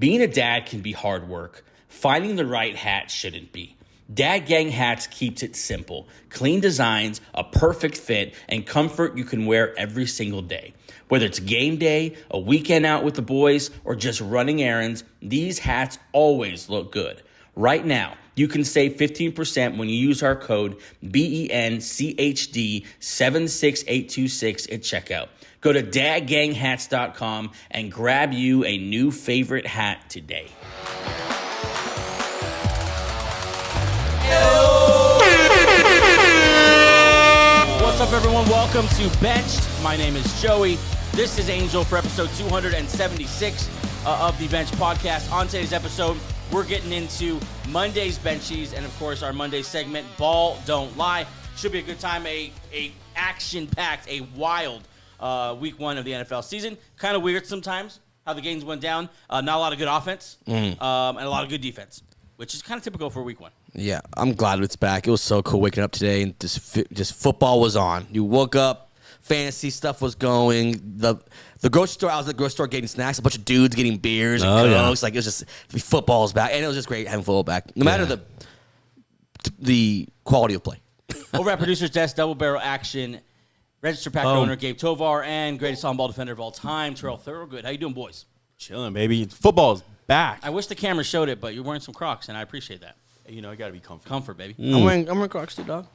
Being a dad can be hard work. Finding the right hat shouldn't be. Dad Gang Hats keeps it simple. Clean designs, a perfect fit, and comfort you can wear every single day. Whether it's game day, a weekend out with the boys, or just running errands, these hats always look good. Right now, you can save 15% when you use our code BENCHD76826 at checkout. Go to dadganghats.com and grab you a new favorite hat today. What's up, everyone? Welcome to Benched. My name is Joey. This is Angel for episode 276 of the Bench Podcast. On today's episode, we're getting into Monday's Benchies and, of course, our Monday segment, Ball Don't Lie. Should be a good time, a action-packed, a wild week one of the NFL season. Kind of weird sometimes how the games went down. Not a lot of good offense and a lot of good defense, which is kind of typical for week one. Yeah, I'm glad it's back. It was so cool waking up today and just football was on. You woke up, fantasy stuff was going. The grocery store, I was at the grocery store getting snacks, a bunch of dudes getting beers and Cokes. Like, it was just, football was back, and it was just great having football back, no matter the quality of play. Over at Producer's Desk, double barrel action, registered pack owner Gabe Tovar, and greatest on-ball defender of all time, Terrell Thorogood. How you doing, boys? Chilling, baby. Football's back. I wish the camera showed it, but you're wearing some Crocs, and I appreciate that. You know, you got to be comfortable. Comfort, baby. I'm wearing Crocs too, dog.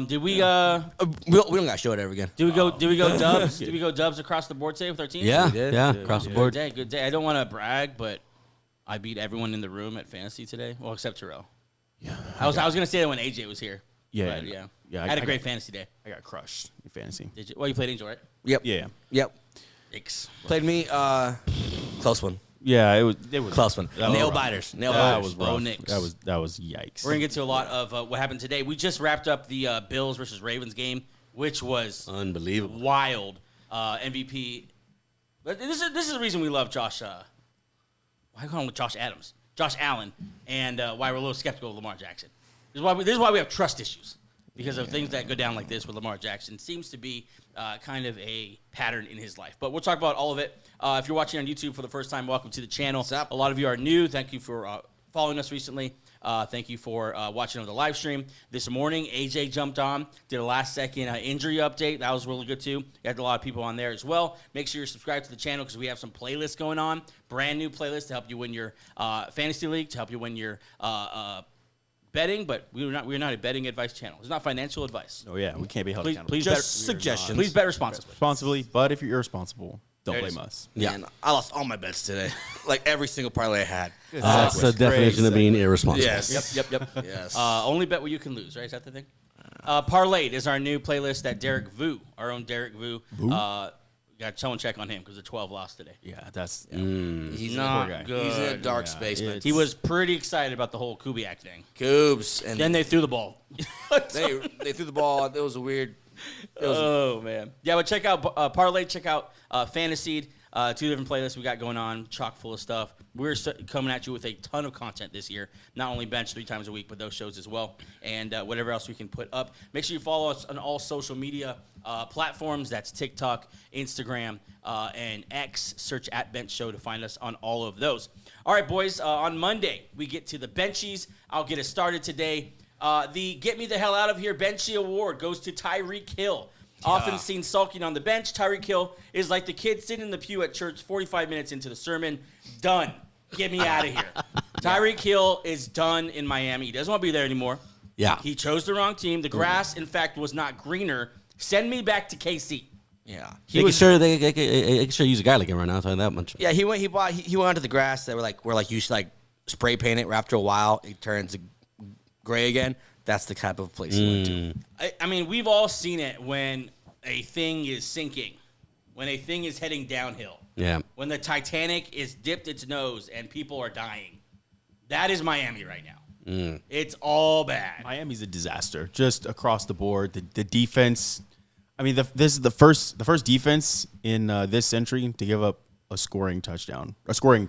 Did we? We don't got to show it ever again. Do we go Dubs? Did we go Dubs across the board today with our team? Yeah, Yeah, across the board. Good day. I don't want to brag, but I beat everyone in the room at fantasy today. Well, except Terrell. Yeah. I was gonna say that when AJ was here. Yeah, But, yeah. I had a great fantasy day. I got crushed in fantasy. Did you? Well, you played Angel, right? Yep. Yeah. Yep. Yikes. Played me. Close one. Yeah, it was Close one. Nail biters. That was rough. Bo Nix. That was yikes. We're gonna get to a lot of what happened today. We just wrapped up the Bills versus Ravens game, which was Unbelievable. wild. MVP. But this is the reason we love Josh. Why call him Josh Adams? Josh Allen, and why we're a little skeptical of Lamar Jackson. This is why we have trust issues, because of things that go down like this with Lamar Jackson. Seems to be kind of a pattern in his life. But we'll talk about all of it. If you're watching on YouTube for the first time, welcome to the channel. What's up? A lot of you are new. Thank you for following us recently. Thank you for watching on the live stream. This morning, AJ jumped on, did a last-second injury update. That was really good, too. You had a lot of people on there as well. Make sure you're subscribed to the channel because we have some playlists going on, brand-new playlists to help you win your fantasy league, to help you win your betting, but we're not a betting advice channel. It's not financial advice. Oh, yeah. We can't be held accountable. Please Just suggestions. Please bet responsibly. Responsibly, but if you're irresponsible, don't blame us. Yeah. Man, I lost all my bets today. Like every single parlay I had. That's the definition of being irresponsible. Yes. Yep. Yes. Only bet what you can lose, right? Is that the thing? Parlayed is our new playlist that Derek Vu, our own Derek Vu, got someone check on him because the 12 lost today. Yeah, that's... He's not not good. He's in a dark space, man. He was pretty excited about the whole Kubiak thing. Coobs. And Then they threw the ball. they threw the ball. It was a weird... Oh, man. Yeah, but check out Parlay. Check out Fantasyed. Two different playlists we got going on, chock full of stuff. We're coming at you with a ton of content this year. Not only Bench 3 times a week, but those shows as well. And whatever else we can put up. Make sure you follow us on all social media platforms. That's TikTok, Instagram, and X. Search at Bench Show to find us on all of those. All right, boys. On Monday, we get to the Benchies. I'll get it started today. The Get Me the Hell Out of Here Benchy Award goes to Tyreek Hill. Often seen sulking on the bench, Tyreek Hill is like the kid sitting in the pew at church 45 minutes into the sermon. Done. Get me out of here. Tyreek Hill is done in Miami. He doesn't want to be there anymore. Yeah. He chose the wrong team. The grass, in fact, was not greener. Send me back to KC. Yeah. They can sure use a guy like him right now. I'll tell you that much. Yeah, he went onto the grass that were you should like spray paint it. After a while, it turns gray again. That's the type of place he went to. I mean, we've all seen it when a thing is sinking, when a thing is heading downhill. Yeah. When the Titanic is dipped its nose and people are dying. That is Miami right now. It's all bad. Miami's a disaster, just across the board. The defense. I mean, this is the first defense in this century to give up a scoring touchdown, a scoring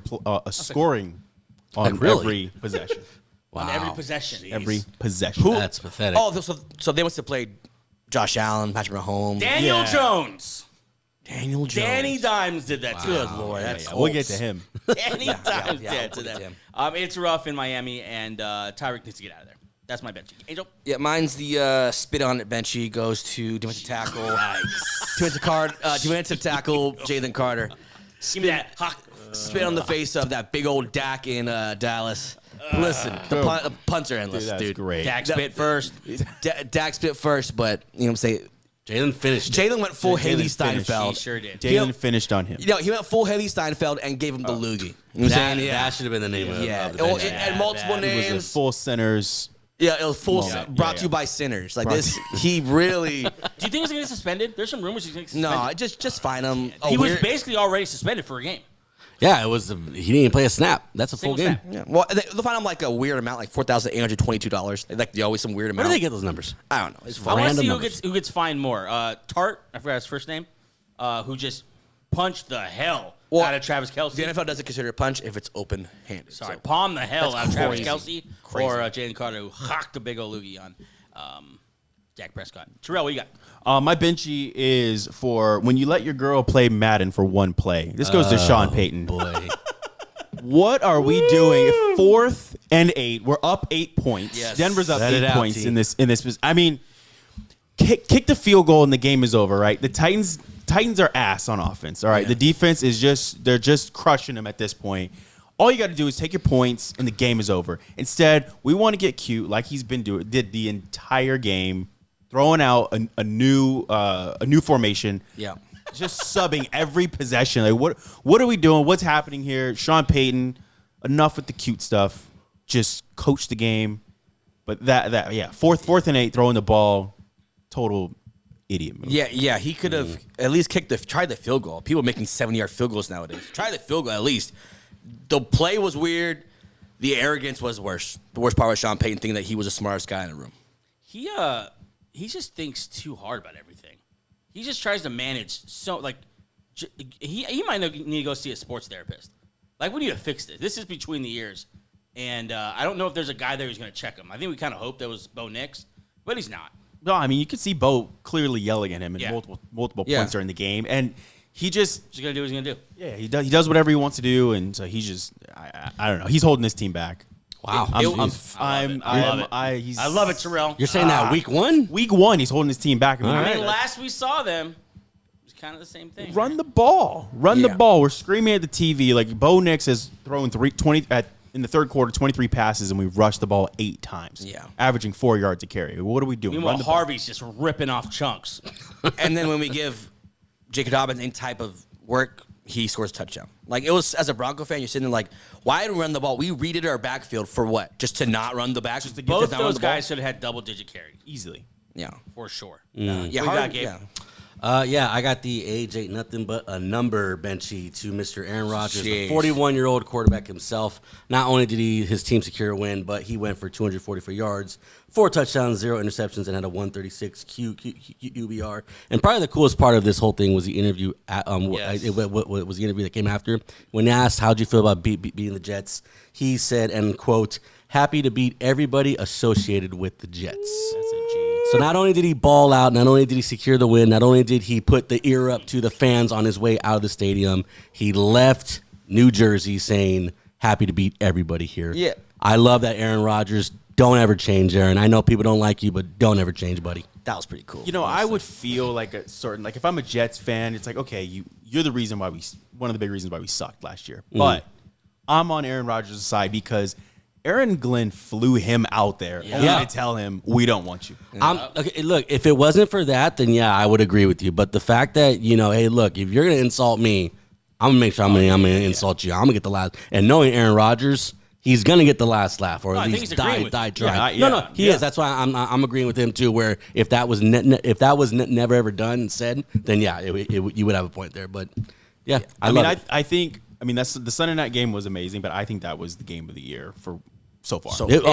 on every possession. Wow. On every possession. Every possession. That's pathetic. Oh, so they must have played Josh Allen, Patrick Mahomes. Daniel Jones. Daniel Jones. Danny Dimes did that to Good him. Lord. That's We'll get to him. Danny Dimes did to we'll get them. to him. It's rough in Miami, and Tyreek needs to get out of there. That's my bench. Angel? Yeah, mine's the spit on it benchy goes to defensive tackle. Defensive tackle, Jalen Carter. Give me that. Hawk. Spit on the face of that big old Dak in Dallas. Listen, the punts are endless, Dude, that's great. Dak spit first. Dak spit first, but you know what I'm saying? Jalen finished. Jalen went full Haley finished. Steinfeld. He sure did. Jalen finished on him. You know, he went full Haley Steinfeld and gave him the loogie. You know what I'm saying? That should have been the name of Yeah. the Oh, bench. and multiple It was the names. full centers. Yeah, it was full. Yeah, brought yeah. to you by sinners. Like this, he really. Do you think he's going to get suspended? There's some rumors he's going to get No, suspended. just fine him. He was basically already suspended for a game. Yeah, it was. He didn't even play a snap. That's a full Single game. snap. Yeah. Well, they'll find him like a weird amount, like $4,822. Like always some weird Where amount. do they get those numbers? I don't know. It's I fun. want to Random see numbers. who gets fined more. Tart, I forgot his first name, who just punched the hell out of Travis Kelce. The NFL doesn't consider a punch if it's open-handed. Sorry, So. palm the hell That's out of Travis crazy. Kelce or Jalen Carter, who hocked a big old loogie on Dak Prescott. Terrell, what you got? My benchy is for when you let your girl play Madden for one play. This goes to Sean Payton. Boy. What are we doing? 4th and 8. We're up 8 points. Yes. Denver's up Let it 8 out, points T. in this. I mean, kick the field goal and the game is over, right? The Titans are ass on offense. All right, the defense is they're just crushing them at this point. All you got to do is take your points and the game is over. Instead, we want to get cute like he's been did the entire game, throwing out a new formation. Yeah. Just subbing every possession. Like what are we doing? What's happening here? Sean Payton, enough with the cute stuff. Just coach the game. But fourth and 8, throwing the ball, total idiot move. Yeah. He could have at least tried the field goal. People making 70-yard field goals nowadays. Try the field goal at least. The play was weird. The arrogance was worse. The worst part was Sean Payton thinking that he was the smartest guy in the room. He just thinks too hard about everything. He just tries to manage he might need to go see a sports therapist. Like, we need to fix this. This is between the ears. And I don't know if there's a guy there who's going to check him. I think we kind of hoped that was Bo Nix, but he's not. No, I mean, you could see Bo clearly yelling at him in multiple points during the game. And he just, What's he going to do what he's going to do. he does whatever he wants to do. And so he just, I don't know. He's holding this team back. Wow. I love it, Terrell. You're saying that week 1? Week 1, he's holding his team back. I mean, last we saw them, it was kind of the same thing. Run the ball. Run the ball. We're screaming at the TV. Like, Bo Nix has thrown in the third quarter, 23 passes, and we've rushed the ball 8 times. Yeah. Averaging 4 yards a carry. What are we doing? Meanwhile, Run the ball. Harvey's just ripping off chunks. And then when we give Jacob Dobbins any type of work, he scores a touchdown. Like, it was, as a Bronco fan, you're sitting there like, why did we run the ball? We redid our backfield for what? Just to not run the back? Both those guys should have had double-digit carries. Easily. Yeah. For sure. Yeah, What you got, hard, Gabe? yeah. I got the age ain't nothing but a number benchy to Mr. Aaron Rodgers, the Jeez. 41-year-old quarterback himself. Not only did his team secure a win, but he went for 244 yards, 4 touchdowns, 0 interceptions, and had a 136 QBR. And probably the coolest part of this whole thing was the interview. What was the interview that came after? When asked how'd you feel about beating the Jets, he said, and quote, "Happy to beat everybody associated with the Jets." That's a G. So not only did he ball out, not only did he secure the win, not only did he put the ear up to the fans on his way out of the stadium, he left New Jersey saying, "Happy to beat everybody here." Yeah. I love that, Aaron Rodgers. Don't ever change, Aaron. I know people don't like you, but don't ever change, buddy. That was pretty cool. You know, I would feel like if I'm a Jets fan, it's like, okay, you're the reason why one of the big reasons why we sucked last year. But I'm on Aaron Rodgers' side because Aaron Glenn flew him out there only to tell him, we don't want you. Okay, look, if it wasn't for that, then yeah, I would agree with you. But the fact that, hey, look, if you're going to insult me, I'm going to make sure I'm going to insult you. I'm going to get the last. And knowing Aaron Rodgers, he's going to get the last laugh, or at least die trying. No, he is. That's why I'm agreeing with him too. Where if that was never ever done and said, then yeah, you would have a point there. But yeah, I think that's the Sunday night game was amazing, but I think that was the game of the year for so far. It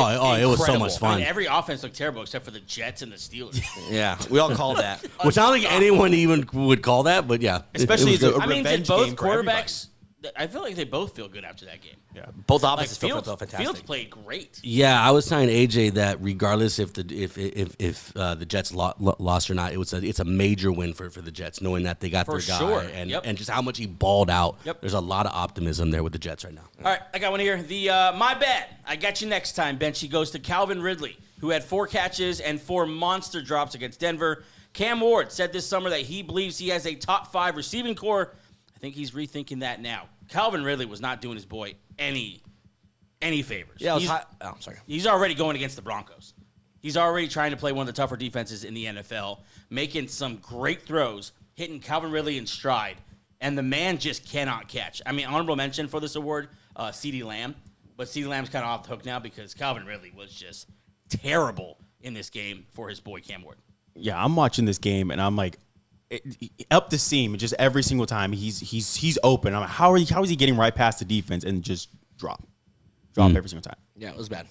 was so much fun. I mean, every offense looked terrible except for the Jets and the Steelers. Yeah, we all called that. Which I don't think anyone even would call that, but yeah. Especially it was as a I mean, did revenge both game for everybody. quarterbacks I feel like they both feel good after that game. Yeah. Both Like offenses felt fantastic. Fields played great. Yeah, I was telling AJ that regardless if the Jets lost or not, it's a major win for the Jets, knowing that they got For their guy sure. and just how much he balled out. Yep. There's a lot of optimism there with the Jets right now. All right, I got one here. The my bad. I got you next time, Benchy goes to Calvin Ridley, who had 4 catches and 4 monster drops against Denver. Cam Ward said this summer that he believes he has a top 5 receiving core. I think he's rethinking that now. Calvin Ridley was not doing his boy any favors. Yeah, sorry. He's already going against the Broncos. He's already trying to play one of the tougher defenses in the NFL, making some great throws, hitting Calvin Ridley in stride, and the man just cannot catch. I mean, honorable mention for this award, CeeDee Lamb, but CeeDee Lamb's kind of off the hook now because Calvin Ridley was just terrible in this game for his boy Cam Ward. Yeah, I'm watching this game and I'm like, up the seam, just every single time he's open. I'm like, how is he getting right past the defense and just drop every single time? Yeah, it was bad.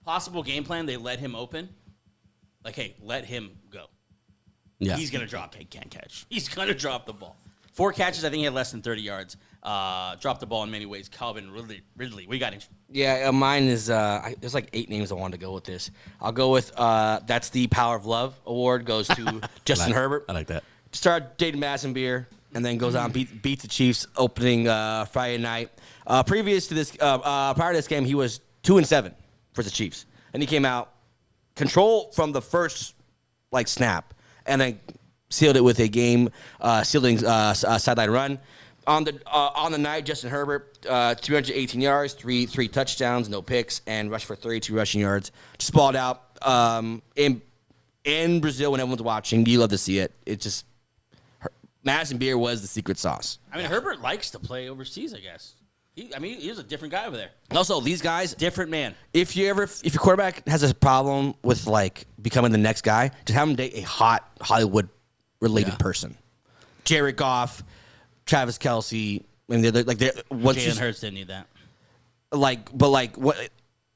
Possible game plan, they let him open. Like, hey, let him go. Yeah, He's going to drop. He can't catch. He's going to drop the ball. 4 catches, I think he had less than 30 yards. Dropped the ball in many ways. Calvin Ridley. We got him. Yeah, mine is there's like 8 names I wanted to go with this. I'll go with that's the Power of Love award goes to Justin Herbert. I like that. Started dating Madison Beer and then goes on beats the Chiefs opening Friday night. Prior to this game, he was 2-7 for the Chiefs, and he came out control from the first snap, and then sealed it with a game sealing sideline run. On the night, Justin Herbert 318 yards, three touchdowns, no picks, and rushed for 32 rushing yards. Just balled out in Brazil when everyone's watching. You love to see it. It's just. Madison Beer was the secret sauce. I mean, Herbert likes to play overseas, I guess. He was a different guy over there. Also, these guys, Different man. if your quarterback has a problem with becoming the next guy, just have him date a hot Hollywood related person. Jared Goff, Travis Kelce, and Jalen Hurts didn't need that.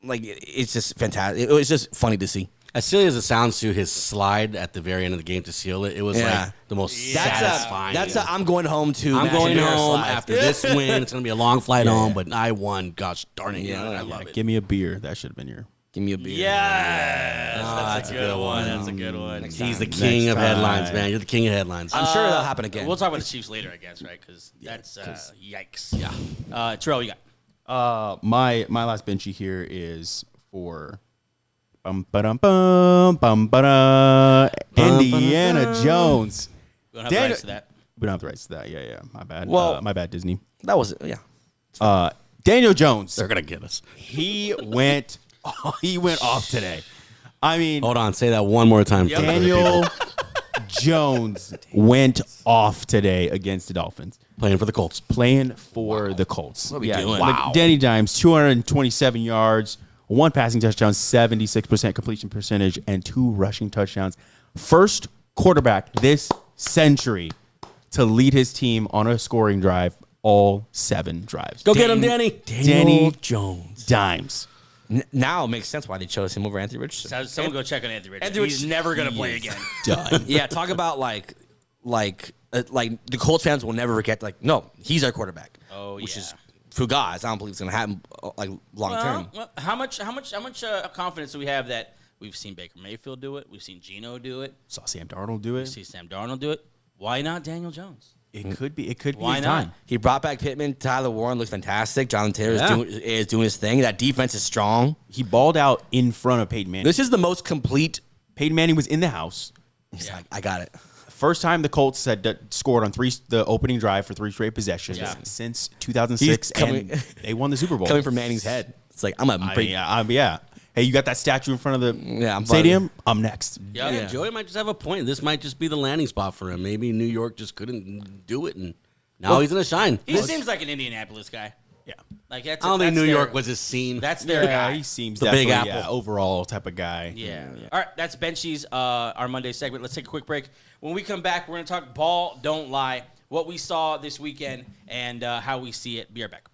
It's just fantastic. It was just funny to see. As silly as it sounds to his slide at the very end of the game to seal it, it was like the most satisfying. I'm going home to. I'm going home slide. after this win. It's going to be a long flight home, but I won. Gosh darn it. Yeah, I love it. Give me a beer. That should have been your. Give me a beer. Yes. That's a good one. That's a good one. He's the king of headlines, man. You're the king of headlines. I'm sure that'll happen again. We'll talk about the Chiefs later, I guess, right? Because that's yikes. Yeah. Terrell, you got. My last benchy here is for Indiana Jones. We don't have the rights to that. We don't have the rights to that. Yeah. My bad. Well- my bad, Disney. That was it. Yeah. Daniel Jones. They're going to get us. He went off today. I mean, Hold on. Say that one more time. Daniel Jones went off today against the Dolphins. Playing for the Colts. Playing for the Colts. What are we doing? Wow. Danny Dimes, 227 yards, 1 passing touchdown, 76% completion percentage, and 2 rushing touchdowns. First quarterback this century to lead his team on a scoring drive all 7 drives. Go get him, Danny. Danny Jones. Dimes. Now it makes sense why they chose him over Anthony Richardson. So someone go check on Anthony Richardson. Anthony He's never going to play again. Done. Yeah, talk about the Colts fans will never forget. No, he's our quarterback. Oh, which yeah. is for guys. I don't believe it's going to happen long term. Well, how much confidence do we have that we've seen Baker Mayfield do it? We've seen Geno do it. Saw Sam Darnold do it. We see Sam Darnold do it. Why not Daniel Jones? It could be. It could be Why his not? time. He brought back Pittman. Tyler Warren looks fantastic. Jonathan Taylor is doing his thing. That defense is strong. He balled out in front of Peyton Manning. This is the most complete. Peyton Manning was in the house. He's like, I got it. First time the Colts had scored on the opening drive for 3 straight possessions since 2006, and they won the Super Bowl. Coming from Manning's head. It's like, I'm a big. Yeah. Hey, you got that statue in front of the I'm stadium? I'm next. Yeah. Joey might just have a point. This might just be the landing spot for him. Maybe New York just couldn't do it, and now he's going to shine. He seems like an Indianapolis guy. Yeah. Like that's. I don't think that's New their- York was his scene. That's their guy. He seems The definitely Big Apple. overall type of guy. Yeah. All right, that's Benchy's, our Monday segment. Let's take a quick break. When we come back, we're going to talk ball, don't lie, what we saw this weekend, and how we see it. Be right back.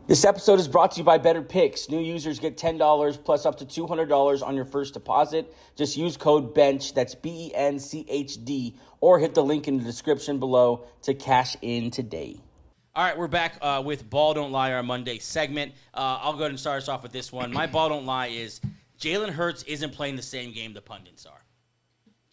This episode is brought to you by BETR Picks. New users get $10 plus up to $200 on your first deposit. Just use code BENCH, that's BENCHD, or hit the link in the description below to cash in today. All right, we're back with Ball Don't Lie, our Monday segment. I'll go ahead and start us off with this one. My Ball Don't Lie is Jalen Hurts isn't playing the same game the pundits are.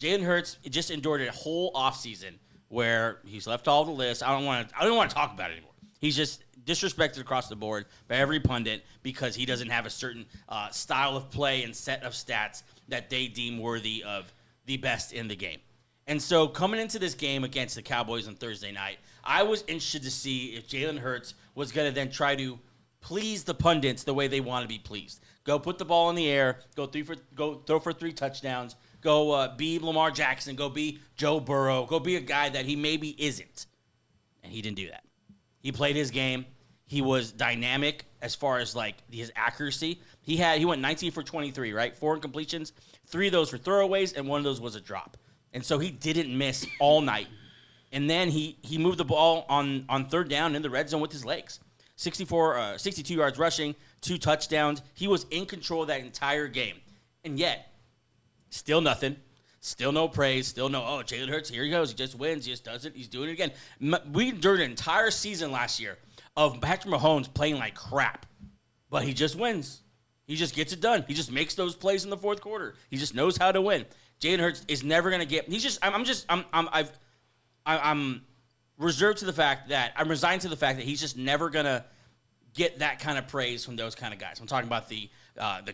Jalen Hurts just endured a whole offseason where he's left all the lists. I don't want to talk about it anymore. He's just disrespected across the board by every pundit because he doesn't have a certain style of play and set of stats that they deem worthy of the best in the game. And so coming into this game against the Cowboys on Thursday night, I was interested to see if Jalen Hurts was going to then try to please the pundits the way they want to be pleased. Go put the ball in the air, go throw for 3 touchdowns, go be Lamar Jackson, go be Joe Burrow, go be a guy that he maybe isn't. And he didn't do that. He played his game. He was dynamic as far as like his accuracy. He went 19 for 23, right? 4 incompletions, 3 of those were throwaways, and 1 of those was a drop. And so he didn't miss all night. And then he moved the ball on third down in the red zone with his legs. 62 yards rushing, 2 touchdowns. He was in control of that entire game. And yet, still nothing. Still no praise. Still no, Jalen Hurts, here he goes. He just wins. He just does it. He's doing it again. We endured an entire season last year of Patrick Mahomes playing like crap. But he just wins. He just gets it done. He just makes those plays in the fourth quarter. He just knows how to win. Jalen Hurts is never going to get. I'm reserved to the fact that I'm resigned to the fact that he's just never going to get that kind of praise from those kind of guys. I'm talking about the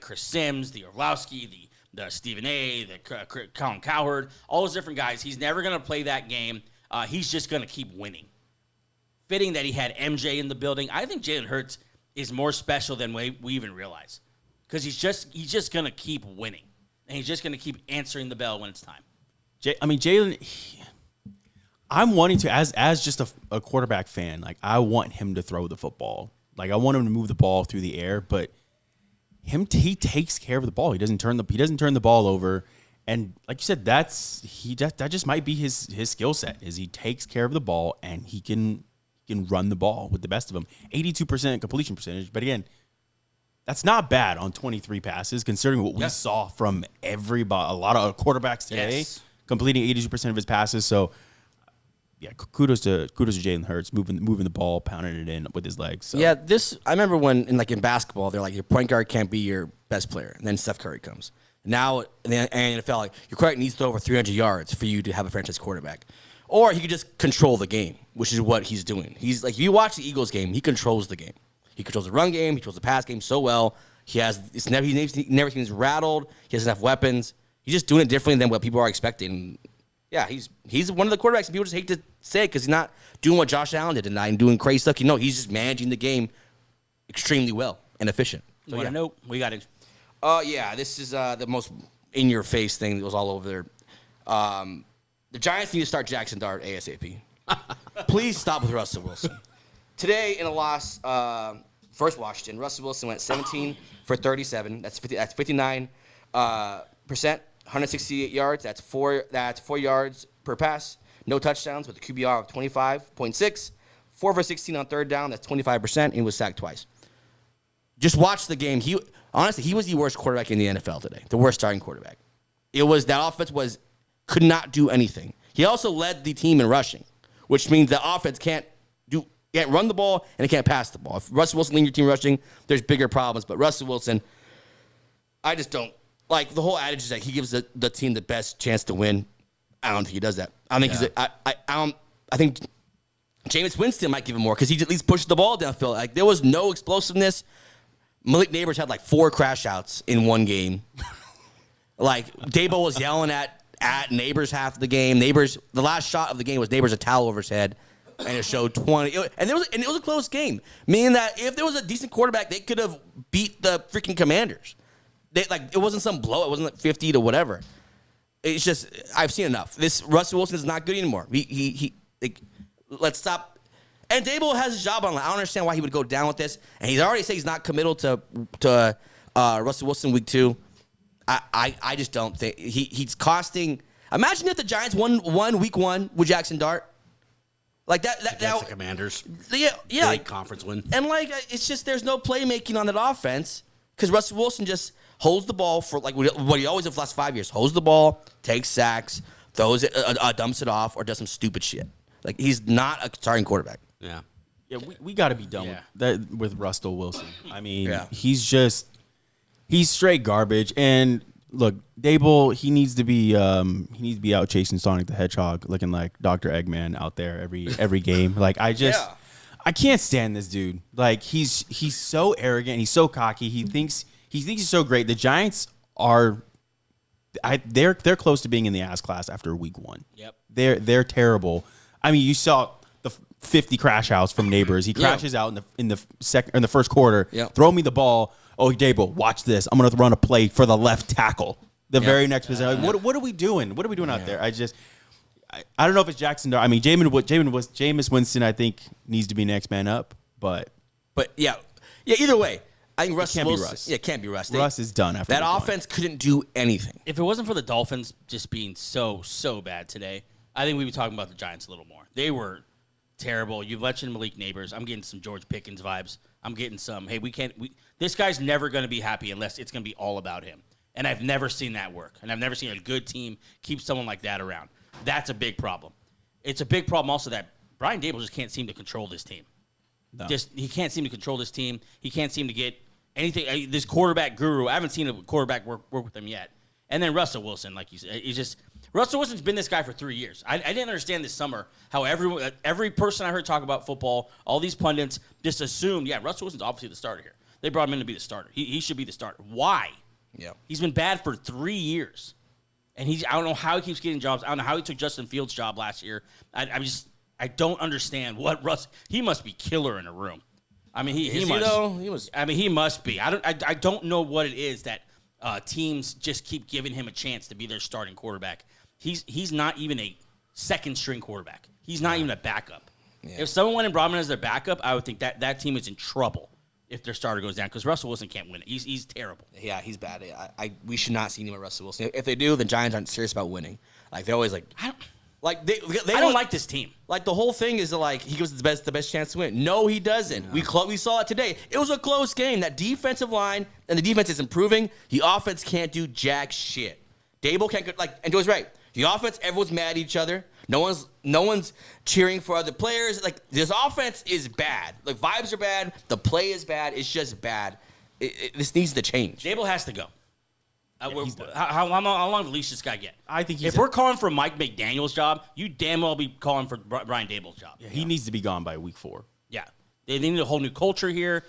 Chris Sims, the Orlowski, the Stephen A, the Colin Cowherd, all those different guys. He's never going to play that game. He's just going to keep winning. Fitting that he had MJ in the building. I think Jalen Hurts is more special than we even realize because he's just going to keep winning. And he's just going to keep answering the bell when it's time. Jalen, I'm wanting to, as just a quarterback fan, like I want him to throw the football. Like I want him to move the ball through the air, but he takes care of the ball. He doesn't turn the ball over. And like you said, that just might be his skill set is he takes care of the ball and he can run the ball with the best of them. 82% completion percentage, but again, that's not bad on 23 passes, considering what we saw from a lot of quarterbacks today, completing 82% of his passes. So, yeah, kudos to Jalen Hurts moving the ball, pounding it in with his legs. So. Yeah, I remember when in basketball they're like your point guard can't be your best player, and then Steph Curry comes. Now in the NFL, like your quarterback needs to throw over 300 yards for you to have a franchise quarterback, or he could just control the game, which is what he's doing. He's like if you watch the Eagles game, he controls the game. He controls the run game. He controls the pass game so well. He never seems rattled. He has enough weapons. He's just doing it differently than what people are expecting. Yeah, he's one of the quarterbacks that people just hate to say because he's not doing what Josh Allen did tonight and doing crazy stuff. He's just managing the game extremely well and efficient. So, nope, we got it. This is the most in-your-face thing that was all over there. The Giants need to start Jackson Dart ASAP. Please stop with Russell Wilson. Today in a loss, first Washington, Russell Wilson went 17 for 37. That's 59%, 168 yards. That's 4 yards per pass. No touchdowns with a QBR of 25.6. 4 for 16 on third down. That's 25%. And he was sacked twice. Just watch the game. He was the worst quarterback in the NFL today. The worst starting quarterback. That offense could not do anything. He also led the team in rushing, which means the offense can't run the ball, and it can't pass the ball. If Russell Wilson leads your team rushing, there's bigger problems. But Russell Wilson, I just don't. Like, the whole adage is that he gives the team the best chance to win. I don't think he does that. I think I think Jameis Winston might give him more because he at least pushed the ball downfield. Like, there was no explosiveness. Malik Neighbors had, 4 crash outs in one game. Dabo was yelling at Neighbors half the game. The last shot of the game was Neighbors a towel over his head. And it showed 20. And it was a close game. Meaning that if there was a decent quarterback, they could have beat the freaking Commanders. It wasn't some blow. It wasn't 50 to whatever. It's just, I've seen enough. This Russell Wilson is not good anymore. Let's stop. And Dable has his job on. I don't understand why he would go down with this. And he's already said he's not committal to Russell Wilson week 2. I just don't think he's costing. Imagine if the Giants won week 1 with Jackson Dart. That's the Commanders. Yeah. Big conference win. And it's just there's no playmaking on that offense because Russell Wilson just holds the ball for what he always did for the last 5 years. Holds the ball, takes sacks, throws it, dumps it off, or does some stupid shit. He's not a starting quarterback. Yeah. Yeah, we got to be done Yeah. with Russell Wilson. I mean, Yeah. he's straight garbage. And look, Dable, he needs to be out chasing Sonic the Hedgehog, looking like Dr. Eggman out there every game. Like I can't stand this dude. Like he's so arrogant, he's so cocky. He thinks he's so great. The Giants are they're close to being in the ass class after week 1. Yep. They're terrible. I mean, you saw the 50 crash outs from Neighbors. He crashes out in the first quarter. Yep. Throw me the ball. Oh, Dable, watch this. I'm going to run a play for the left tackle. The very next possession. Like, what are we doing? What are we doing out there? I don't know if it's Jackson. I mean, Jameis Winston, I think, needs to be next man up. But yeah. Either way, I think Russ can't be Wilson. Russ. Yeah, it can't be Russ. Russ is done after that week 1. offense couldn't do anything. If it wasn't for the Dolphins just being so bad today, I think we'd be talking about the Giants a little more. They were terrible. You mentioned Malik Neighbors. I'm getting some George Pickens vibes. I'm getting some, hey, this guy's never going to be happy unless it's going to be all about him. And I've never seen that work. And I've never seen a good team keep someone like that around. That's a big problem. It's a big problem also that Brian Dable just can't seem to control this team. No. He can't seem to control this team. He can't seem to get anything. This quarterback guru, I haven't seen a quarterback work with him yet. And then Russell Wilson, like you said, Russell Wilson's been this guy for 3 years. I didn't understand this summer how every person I heard talk about football, all these pundits just assumed, Russell Wilson's obviously the starter here. They brought him in to be the starter. He should be the starter. Why? Yeah. He's been bad for 3 years. And I don't know how he keeps getting jobs. I don't know how he took Justin Fields' job last year. I don't understand what he must be killer in a room. I mean, he must. I mean, he must be. I don't know what it is that teams just keep giving him a chance to be their starting quarterback. He's not even a second string quarterback. He's not even a backup. Yeah. If someone went and brought him as their backup, I would think that team is in trouble if their starter goes down because Russell Wilson can't win it. He's terrible. Yeah, he's bad. We should not see him with Russell Wilson. If they do, the Giants aren't serious about winning. Like they're always like, I don't like this team. Like the whole thing is like he gives the best chance to win. No, he doesn't. No. We saw it today. It was a close game. That defensive line and the defense is improving. The offense can't do jack shit. Dable can't and Joe's right. The offense, everyone's mad at each other. No one's cheering for other players. Like this offense is bad. Like vibes are bad. The play is bad. It's just bad. This needs to change. Dable has to go. How long does this guy get? I think if we're calling for Mike McDaniel's job, you damn well be calling for Brian Dable's job. Yeah, he needs to be gone by week 4. Yeah, they need a whole new culture here.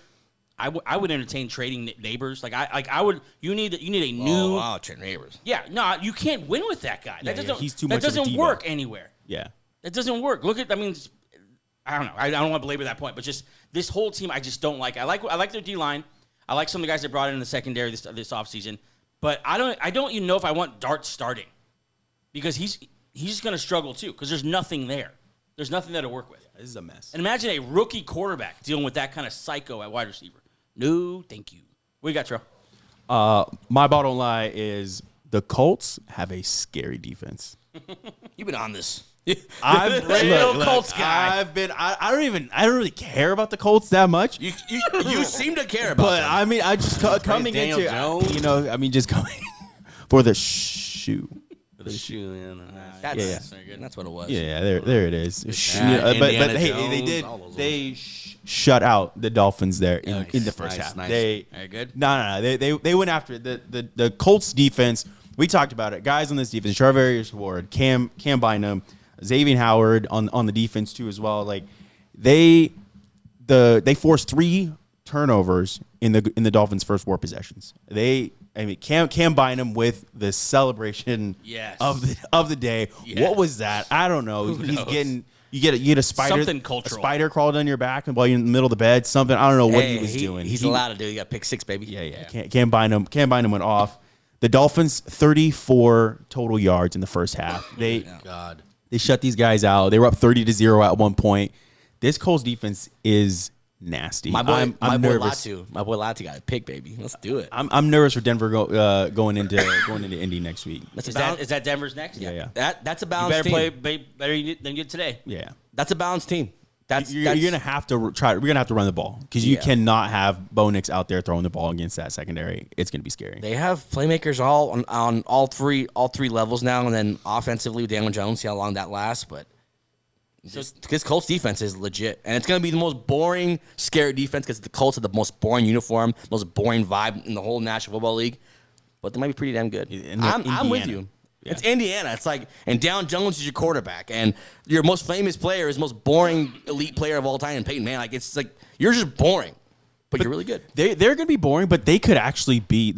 I would entertain trading Neighbors. I would. You need a new. Oh, trade Neighbors. Yeah, no, you can't win with that guy. He's too much. That doesn't work anywhere. Yeah, that doesn't work. I don't know. I don't want to belabor that point, but just this whole team, I just don't like. I like their D line. I like some of the guys they brought in the secondary this offseason. But I don't even know if I want Dart starting because he's just going to struggle too because there's nothing there. There's nothing there to work with. Yeah, this is a mess. And imagine a rookie quarterback dealing with that kind of psycho at wide receiver. No, thank you. What you got, Terrell? My bottom line is the Colts have a scary defense. You've been on this. I'm real Colts guy. I don't really care about the Colts that much. You seem to care about but them. I mean, I just coming Daniel into Jones. just coming for the shoe. The shoe, That's very good. That's what it was. Yeah, there it is. Indiana But hey, Jones, they shut out the Dolphins there in the first half. Nice. Very good. No. They went after it. The Colts defense. We talked about it. Guys on this defense: Charvarius Ward, Cam Bynum, Xavier Howard on the defense too as well. Like they forced 3 turnovers in the Dolphins' first 4 possessions. Cam Bynum with the celebration of the day. Yes. What was that? I don't know. You get a spider. Something cultural. A spider crawled on your back while you're in the middle of the bed. Something. I don't know what he was doing. He's allowed to do. He got pick 6, baby. Yeah. Cam Bynum went off. The Dolphins 34 total yards in the first half. They shut these guys out. They were up 30-0 at one point. This Colts defense is nasty. My boy nervous. Latu got a pick, baby. Let's do it. I'm nervous for Denver going into Indy next week. Is that Denver's next? Yeah. That's a balanced team. You better play better than you did today. Yeah. That's a balanced team. You're gonna have to try. We're gonna have to run the ball because you cannot have Bo Nix out there throwing the ball against that secondary. It's gonna be scary. They have playmakers on all three levels now, and then offensively with Daniel Jones. See how long that lasts, but This Colts defense is legit, and it's going to be the most boring, scary defense because the Colts have the most boring uniform, most boring vibe in the whole National Football League. But they might be pretty damn good. I'm with you. Yeah. It's Indiana. It's like, and Down Jones is your quarterback, and your most famous player is the most boring elite player of all time, and Payton. Man, like it's like you're just boring, but you're really good. They're going to be boring, but they could actually be.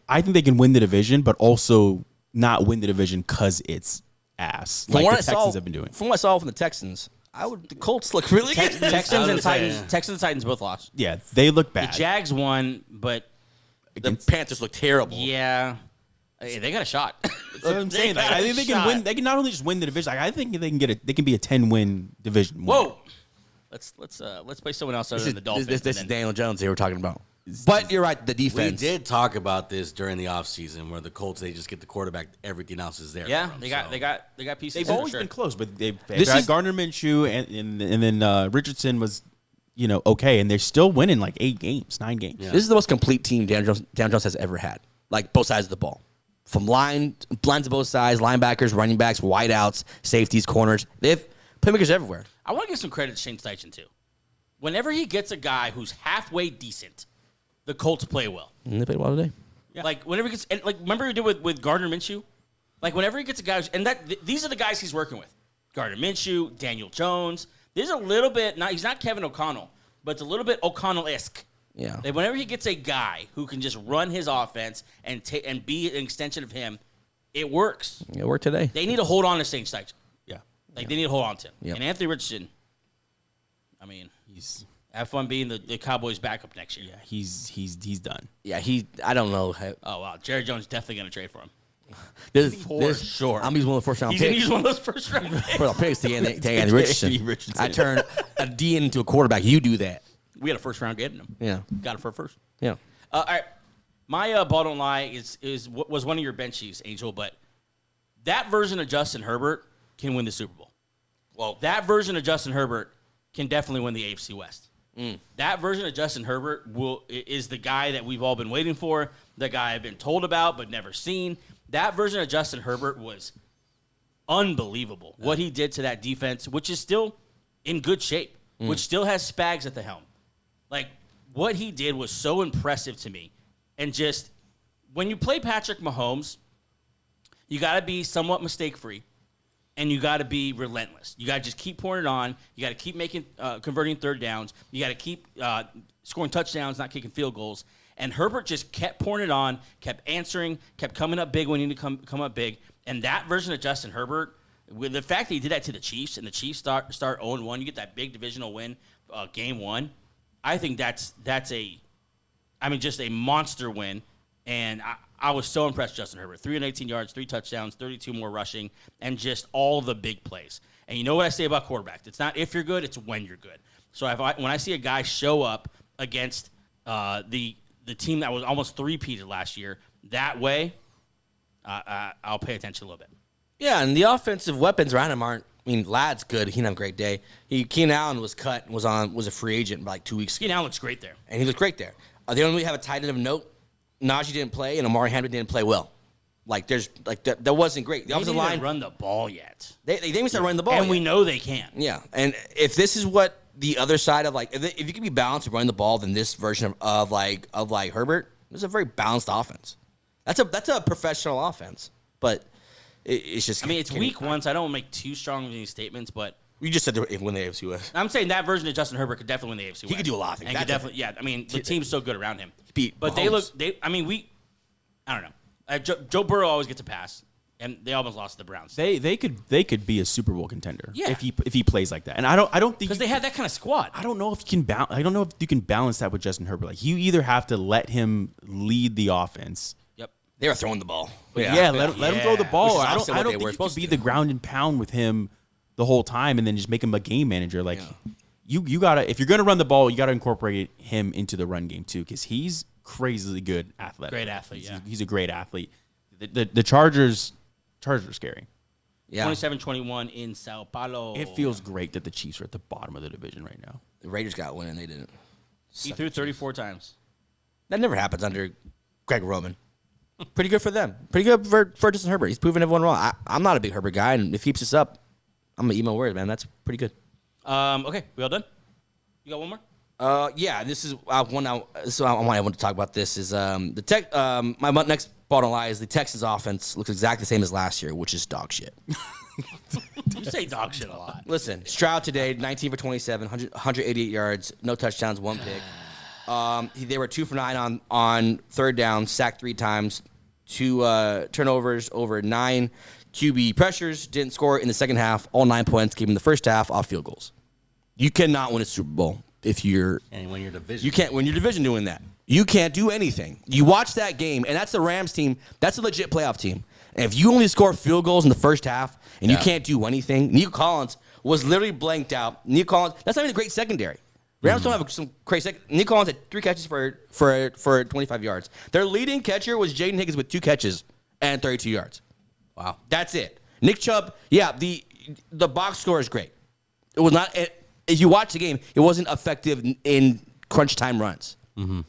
I think they can win the division, but also not win the division because it's ass. Like the Texans have been doing. From what I saw from the Texans, the Colts look really good. Texans and Titans both lost. Yeah, they look bad. The Jags won, but the Panthers look terrible. Yeah, they got a shot. That's what I'm saying. Like, I think they can win. They can not only just win the division. Like, I think they can they can be a 10-win division. Whoa, let's play someone else other than the Dolphins. This is Daniel Jones they were talking about. But you're right, the defense. We did talk about this during the offseason where the Colts, they just get the quarterback, everything else is there. Yeah, they got pieces. They've always been close, but they've got Gardner Minshew and then Richardson was, okay, and they're still winning like 9 games. Yeah. This is the most complete team Dan Jones has ever had, like both sides of the ball. From lines of both sides, linebackers, running backs, wideouts, safeties, corners. They have playmakers everywhere. I want to give some credit to Shane Steichen, too. Whenever he gets a guy who's halfway decent, the Colts play well. And they played well today. Yeah. Like, whenever he gets, and like, remember he did with Gardner Minshew? Like, whenever he gets a guy, these are the guys he's working with. Gardner Minshew, Daniel Jones. There's a little bit, he's not Kevin O'Connell, but it's a little bit O'Connell-esque. Yeah. Like, whenever he gets a guy who can just run his offense and be an extension of him, it works. It worked today. They need to hold on to Shane Steichen. Yeah. They need to hold on to him. Yep. And Anthony Richardson, I mean, have fun being the Cowboys' backup next year. Yeah, he's done. Yeah, I don't know. Oh, wow. Jerry Jones definitely going to trade for him. This sure. I'm using one of the first-round He's picks. going to use one of those first-round picks. For the picks to Anthony Richardson. I turned a D into a quarterback. You do that. We had a first-round getting him. Yeah. Got it for a first. Yeah. All right. My ball don't lie was one of your benchies, Angel, but that version of Justin Herbert can win the Super Bowl. Well, that version of Justin Herbert can definitely win the AFC West. That version of Justin Herbert is the guy that we've all been waiting for, the guy I've been told about but never seen. That version of Justin Herbert was unbelievable. What he did to that defense, which is still in good shape, which still has Spags at the helm. Like, what he did was so impressive to me. And just, when you play Patrick Mahomes, you got to be somewhat mistake-free, and you got to be relentless. You got to just keep pouring it on. You got to keep converting third downs. You got to keep scoring touchdowns, not kicking field goals. And Herbert just kept pouring it on, kept answering, kept coming up big when he needed to come up big. And that version of Justin Herbert, with the fact that he did that to the Chiefs, and the Chiefs start 0-1, you get that big divisional win, game one. I think that's just a monster win. And I was so impressed with Justin Herbert. 318 yards, 3 touchdowns, 32 more rushing, and just all the big plays. And you know what I say about quarterbacks? It's not if you're good, it's when you're good. So when I see a guy show up against the team that was almost three-peated last year that way, I'll pay attention a little bit. Yeah, and the offensive weapons around him aren't. I mean, Ladd's good. He had a great day. Keenan Allen was cut and was a free agent like 2 weeks ago. Keenan Allen looks great there. And he looked great there. They only have a tight end of note. Najee didn't play, and Amari Hamlin didn't play well. That wasn't great. The offensive line didn't run the ball yet. They didn't start running the ball, and yet. We know they can. Yeah, and if this is what the other side of if you can be balanced with running the ball, then this version of Herbert is a very balanced offense. That's a professional offense, but it's just. I mean, it's week one, so I don't want to make too strong of any statements, but. You just said they win the AFC West. I'm saying that version of Justin Herbert could definitely win the AFC West. He could do a lot of things. And could definitely, yeah. I mean, the team's so good around him. But I don't know. Joe Burrow always gets a pass, and they almost lost to the Browns. They could be a Super Bowl contender. Yeah. If he plays like that. And I don't think because they have that kind of squad. I don't know if you can balance that with Justin Herbert. Like, you either have to let him lead the offense. Yep. They were throwing the ball. Let him throw the ball. I don't think you can supposed be to. the ground and pound with him the whole time and then just make him a game manager. Like, you gotta, if you're gonna run the ball, you gotta incorporate him into the run game too, because he's crazily good athletic. Great athlete, He's a great athlete. The Chargers are scary. Yeah. 27-21 in Sao Paulo. It feels great that the Chiefs are at the bottom of the division right now. The Raiders got one and they didn't. He threw 34 times. That never happens under Greg Roman. Pretty good for them. Pretty good for Justin Herbert. He's proven everyone wrong. I'm not a big Herbert guy, and if he keeps this up, I'm an emo word, man. That's pretty good. Okay, we all done? You got one more? Yeah, this is one. I want everyone to talk about. This is the tech. My next bottom line is the Texans offense looks exactly the same as last year, which is dog shit. You say dog shit a lot. Listen, Stroud today, 19 for 27, 188 yards, no touchdowns, 1 pick. They were 2 for 9 on third down, sacked 3 times, 2 turnovers, over 9 QB pressures, didn't score in the second half. All 9 points came in the first half off field goals. You cannot win a Super Bowl if you're And when you're division. You can't win your division doing that. You can't do anything. You watch that game, and that's the Rams team. That's a legit playoff team. And if you only score field goals in the first half and you can't do anything, Nico Collins was literally blanked out. Nico Collins, that's not even a great secondary. Rams don't have some crazy secondary. Nico Collins had 3 catches for 25 yards. Their leading catcher was Jaden Higgins with 2 catches and 32 yards. Wow. That's it. Nick Chubb, yeah, the box score is great. It was not. If you watch the game, it wasn't effective in crunch time runs. Mm-hmm.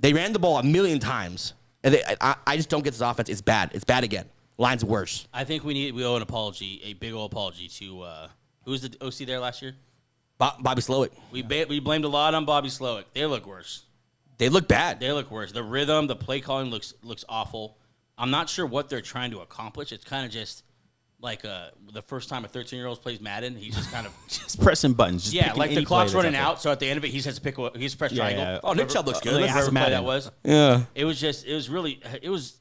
They ran the ball a million times, and I just don't get this offense. It's bad. It's bad again. Line's worse. I think we owe an apology, a big old apology to who was the OC there last year? Bobby Slowick. We blamed a lot on Bobby Slowick. They look worse. They look bad. They look worse. The rhythm, the play calling looks awful. I'm not sure what they're trying to accomplish. It's kind of just like the first time a 13-year-old plays Madden, he's just kind of just pressing buttons. Just yeah, like the any clock's play that's running out out. So at the end of it, he just has to pick. He has to press triangle. yeah. Oh, Nick Chubb looks good. Like, however play that was. Yeah. It was really it was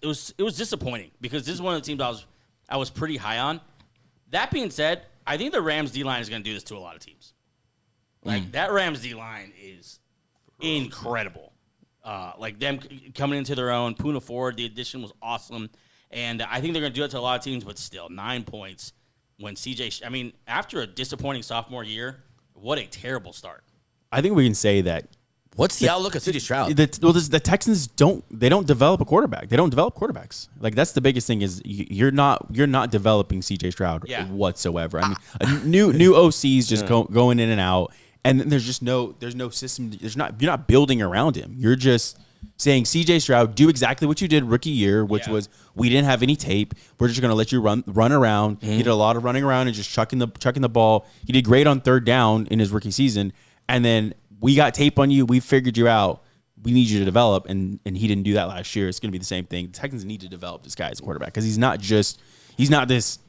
disappointing because this is one of the teams I was pretty high on. That being said, I think the Rams D-line is going to do this to a lot of teams. Like that Rams D-line is incredible. Like them coming into their own. Poona Ford, the addition was awesome. And I think they're going to do it to a lot of teams, but still, 9 points when CJ. I mean, after a disappointing sophomore year, what a terrible start. I think we can say that. What's the outlook of CJ Stroud? The Texans don't develop a quarterback. They don't develop quarterbacks. Like that's the biggest thing is you're not developing CJ Stroud whatsoever. I mean, new OCs just going in and out, and there's no system. You're not building around him. You're just saying CJ Stroud, do exactly what you did rookie year, which was we didn't have any tape. We're just going to let you run around. He did a lot of running around and just chucking the ball. He did great on third down in his rookie season, and then we got tape on you. We figured you out. We need you to develop, and he didn't do that last year. It's going to be the same thing. The Texans need to develop this guy as a quarterback because he's not this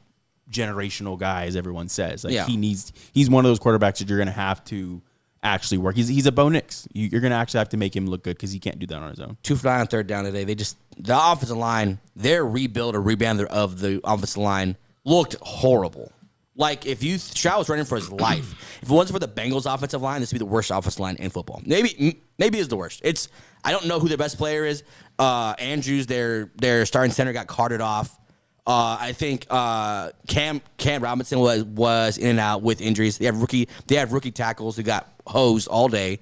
generational guy as everyone says. Like he's one of those quarterbacks that you're going to have to actually work. He's a Bo Nix. You're going to actually have to make him look good because he can't do that on his own. 2 for 9 on third down today. The offensive line, their rebuild or rebound of the offensive line looked horrible. Like, Stroud was running for his life. If it wasn't for the Bengals offensive line, this would be the worst offensive line in football. Maybe it's the worst. I don't know who their best player is. Andrews, their starting center, got carted off. I think Cam Robinson was in and out with injuries. They have rookie tackles who got hosed all day. If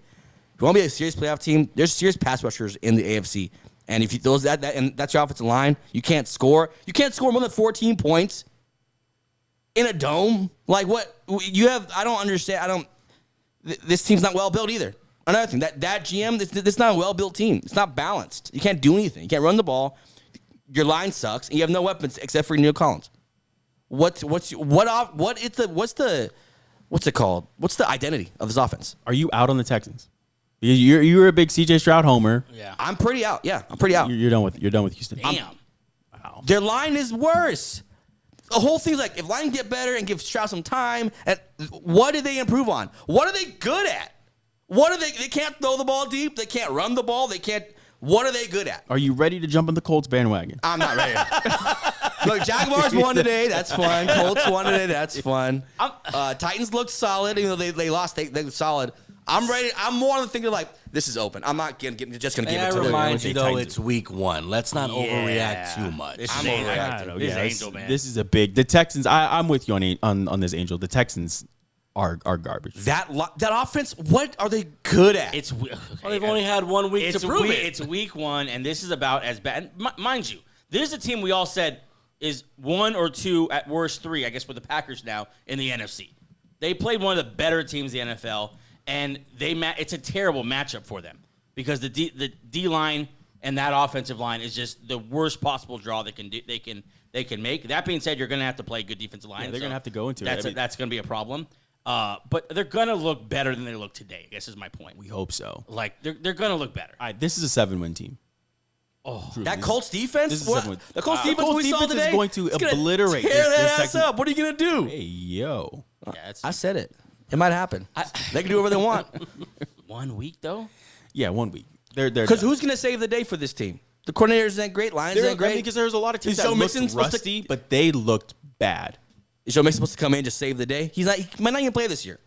you want to be a serious playoff team, there's serious pass rushers in the AFC. And if that's your offensive line, you can't score. You can't score more than 14 points in a dome. Like what you have? I don't understand. This team's not well built either. Another thing, that GM, this is not a well built team. It's not balanced. You can't do anything. You can't run the ball. Your line sucks, and you have no weapons except for Neil Collins. What's it called? What's the identity of this offense? Are you out on the Texans? You're a big CJ Stroud homer. Yeah, I'm pretty out. Yeah, I'm pretty out. You're done with Houston. Damn. Wow. Their line is worse. The whole thing's like, if line get better and give Stroud some time, and what did they improve on? What are they good at? They can't throw the ball deep. They can't run the ball. What are they good at? Are you ready to jump on the Colts bandwagon? I'm not ready. Look, Jaguars won today. That's fun. Colts won today. That's fun. Titans looked solid. Even though they lost, they looked solid. I'm ready. I'm more on the thinking like, this is open. I'm not just going to give it to them. I remind you, though, it's week 1. Let's not overreact too much. This is Angel, man. This is a big. The Texans. I'm with you on this, Angel. The Texans are garbage. That offense. What are they good at? They've only had 1 week to prove it. It's week 1, and this is about as bad. Mind you, this is a team we all said is 1 or 2 at worst 3. I guess with the Packers now in the NFC. They played one of the better teams in the NFL. And it's a terrible matchup for them because the D line and that offensive line is just the worst possible draw they can do. They can make. That being said, you're going to have to play good defensive line. Yeah, they're going to have to go into it. That's going to be a problem. But they're going to look better than they look today, I guess is my point. We hope so. Like, they're going to look better. All right, this is a 7-win team. Oh, that Colts defense? This is a 7-win. The Colts defense we saw today is going to obliterate tear this that ass up. What are you going to do? Hey, yo. Yeah, I said it. It might happen. They can do whatever they want. 1 week, though? Yeah, 1 week. They're Because who's going to save the day for this team? The coordinators ain't great. Lions ain't great. Because there's a lot of teams Is that Joe looked Mixon rusty, but they looked bad. Is Joe Mixon supposed to come in and just save the day? He might not even play this year.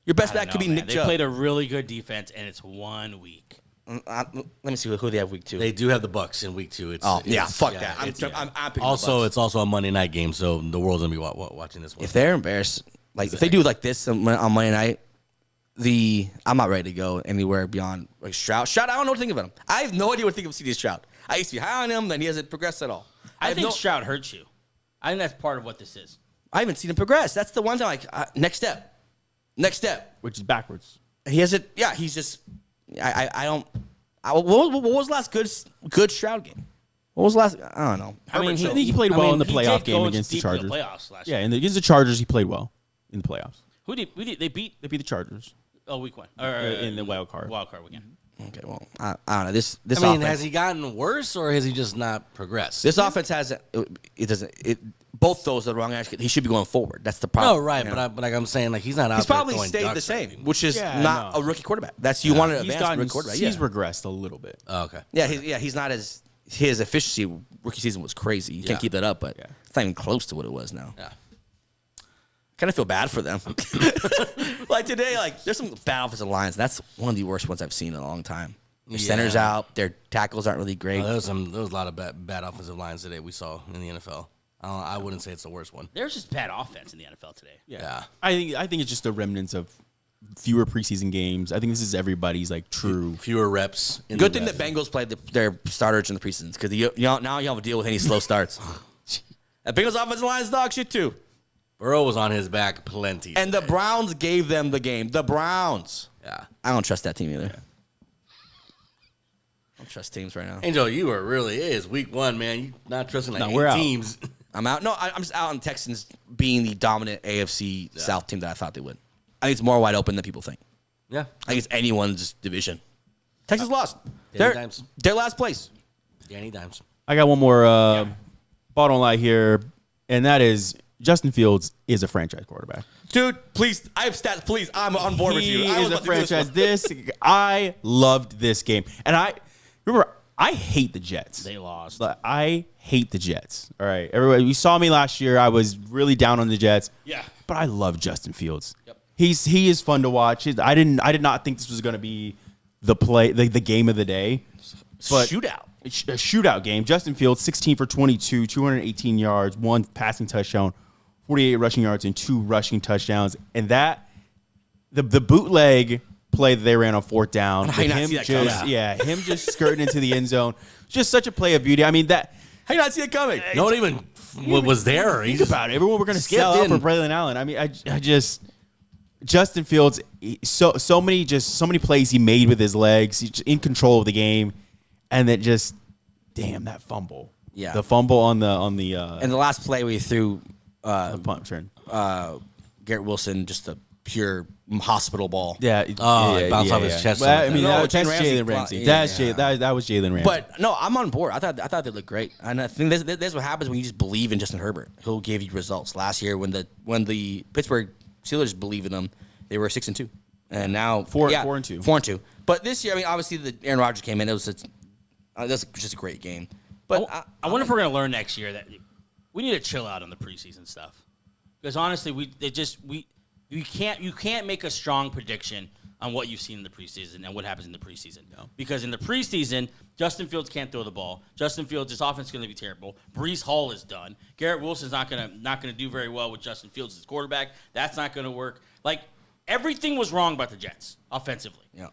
Your best bet could be Nick They Chubb. played a really good defense, and it's 1 week. Let me see who they have week 2. They do have the Bucks in week 2. Fuck that. I'm picking the Bucks. It's also a Monday night game, so the world's gonna be watching this one. If they're embarrassed, like if they do like this on Monday night, I'm not ready to go anywhere beyond like Stroud. Stroud, I don't know what to think of him. I have no idea what to think of C.D. Stroud. I used to be high on him, then he hasn't progressed at all. I think Stroud hurts you. I think that's part of what this is. I haven't seen him progress. That's the one thing. Like next step, Which is backwards. he hasn't. Yeah, he's just. I don't. What was the last good Stroud game? What was the last? I don't know. I think he played well in the playoff game against the Chargers. Playoffs last Yeah, year. and against the Chargers, he played well in the playoffs. They beat? They beat the Chargers Week 1. in the wild card. Wild card weekend. Okay, well, I don't know. This I mean, offense, has he gotten worse or has he just not progressed? this offense has it doesn't. Both those are wrong. He should be going forward. That's the problem. No, right, you know? but I'm saying like he's not out He's there probably throwing stayed ducks the or same, anything. which is Yeah, not no. a rookie quarterback. That's you wanted an He's advanced rookie quarterback. He's Yeah. regressed a little bit. Oh, okay. Yeah, he's not as his efficiency rookie season was crazy. You can't keep that up, but it's not even close to what it was now. Yeah. Kind of feel bad for them. Like today, like there's some bad offensive lines. That's one of the worst ones I've seen in a long time. Their center's out. Their tackles aren't really great. There was a lot of bad offensive lines today we saw in the NFL. I wouldn't say it's the worst one. There's just bad offense in the NFL today. Yeah. I think it's just the remnants of fewer preseason games. I think this is everybody's like true. Fewer reps. Good thing the Bengals played their starters in the preseasons because now you have to deal with any slow starts. The Bengals offensive line is dog shit too. Burrow was on his back plenty. And the Browns gave them the game. The Browns. Yeah. I don't trust that team either. I don't trust teams right now. Angel, you are really is week 1, man. You not trusting like we're 8 out. teams. I'm out. No, I'm just out on Texans being the dominant AFC South team that I thought they would. I think it's more wide open than people think. Yeah. I think it's anyone's division. Texas lost. Danny Dimes. They're last place. Danny Dimes. I got one more bottom line here, and that is Justin Fields is a franchise quarterback. Dude, please, I have stats. Please, I'm on board with you. He I was is a about to do franchise. I loved this game, and I hate the Jets. They lost. But I hate the Jets. All right, everybody, you saw me last year. I was really down on the Jets. Yeah. But I love Justin Fields. Yep. He is fun to watch. I did not think this was going to be the game of the day. But Shootout. A shootout game. Justin Fields, 16 for 22, 218 yards, 1 passing touchdown, 48 rushing yards, and 2 rushing touchdowns. And that the bootleg play that they ran on 4th down. How you not see that coming? Him just skirting into the end zone. Just such a play of beauty. I mean, that. How you not see it coming? No one even was there. Think about it. Everyone we're going to sell out for Braylon Allen. I mean, I just Justin Fields. So many plays he made with his legs. He's in control of the game, and then just damn that fumble. Yeah, the fumble on the and the last play we threw punt return. Garrett Wilson just a pure hospital ball. Yeah. It bounced off his chest. Well, I mean, No, that's Jalen Jalen Ramsey. Ramsey. Yeah. That was Jalen Ramsey. But no, I'm on board. I thought they looked great, and I think that's what happens when you just believe in Justin Herbert. He'll give you results. Last year, when the Pittsburgh Steelers believed in him, they were 6-2, and now 4-2. 4-2. But this year, I mean, obviously, the Aaron Rodgers came in. That's just a great game. But I wonder if we're going to learn next year that we need to chill out on the preseason stuff, because honestly, you can't make a strong prediction on what you've seen in the preseason and what happens in the preseason. No. Because in the preseason, Justin Fields can't throw the ball. Justin Fields, his offense is going to be terrible. Breece Hall is done. Garrett Wilson's not going to do very well with Justin Fields as quarterback. That's not going to work. Like, everything was wrong about the Jets offensively. yeah.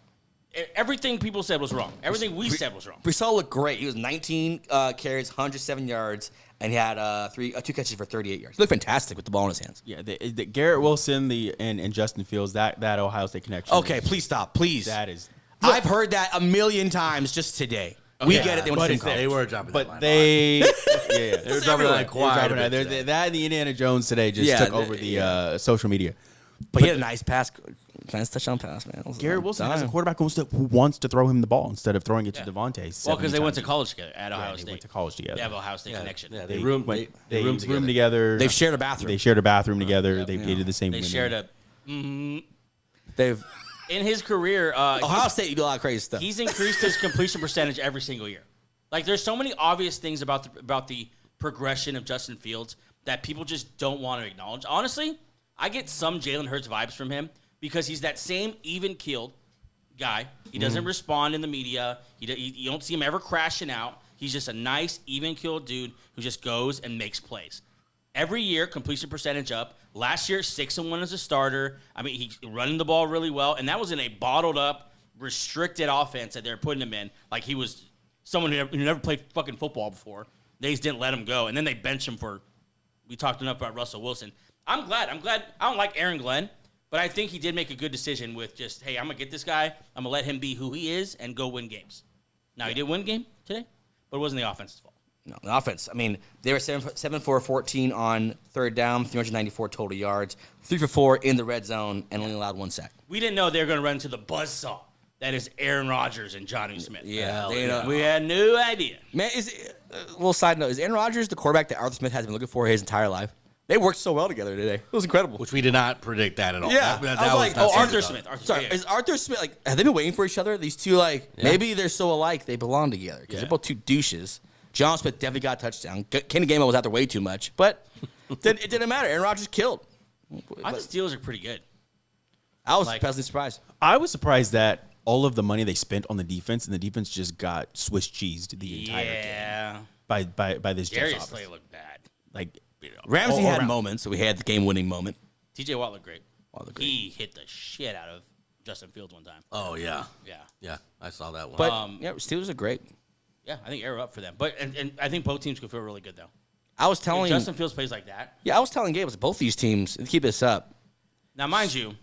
Everything people said was wrong. Everything we said was wrong. Breece Hall looked great. He was 19 carries, 107 yards, and he had 2 catches for 38 yards. He looked fantastic with the ball in his hands. yeah, the Garrett Wilson and Justin Fields, that Ohio State connection. Okay, please stop. Please. That is. I've heard that a million times just today. We get it. They went to the same it's college. They were dropping that line. But they, yeah, They were dropping that line quiet. that and the Indiana Jones today just took over the social media. But he had a nice pass. Nice touchdown pass, man. Garrett Wilson has a quarterback who wants to throw him the ball instead of throwing it to Devontae. Well, because they went to college together at Ohio State. They went to college together. They have Ohio State connection. Yeah, They roomed together. They've shared a bathroom. They shared a bathroom together. They did the same. They thing. shared a. They've In his career, Ohio State. You do a lot of crazy stuff. he's increased his completion percentage every single year. Like, there's so many obvious things about the progression of Justin Fields that people just don't want to acknowledge. Honestly, I get some Jalen Hurts vibes from him because he's that same even-keeled guy. He doesn't respond in the media. You don't see him ever crashing out. He's just a nice, even-keeled dude who just goes and makes plays. Every year, completion percentage up. Last year, 6-1 as a starter. I mean, he's running the ball really well, and that was in a bottled-up, restricted offense that they're putting him in. Like, he was someone who never played fucking football before. They just didn't let him go, and then they benched him for. We talked enough about Russell Wilson. I'm glad. I don't like Aaron Glenn, but I think he did make a good decision with just, hey, I'm gonna get this guy. I'm gonna let him be who he is and go win games. Now he did win a game today, but it wasn't the offense's fault. No, the offense. I mean, they were 7 for 14 on third down, 394 total yards, 3 for 4 in the red zone, and only allowed 1 sack. We didn't know they were gonna run to the buzzsaw that is Aaron Rodgers and Johnny Smith. Yeah, We had no idea. Man, little side note: is Aaron Rodgers the quarterback that Arthur Smith has been looking for his entire life? They worked so well together today. It was incredible. Which we did not predict that at all. Yeah, That I was like, not Arthur something Smith. Sorry, is Arthur Smith like? Have they been waiting for each other? These two maybe they're so alike they belong together because they're both two douches. John Smith definitely got a touchdown. Kenny Gainwell was out there way too much, but it didn't matter. Aaron Rodgers killed. I think Steelers are pretty good. I was pleasantly surprised. I was surprised that all of the money they spent on the defense and the defense just got Swiss cheesed the entire game by this Jets Darius offense. Slay looked bad. Like Ramsey all had around. moments, so we had the game-winning moment. TJ Watt looked great. Great. He hit the shit out of Justin Fields one time. Oh, yeah. Yeah. Yeah, I saw that one. But yeah, Steelers are great. Yeah, I think arrow up for them. But and I think both teams could feel really good though. I was If telling Justin Fields plays like that. I was telling Gabe, both these teams keep this up. Now, mind you,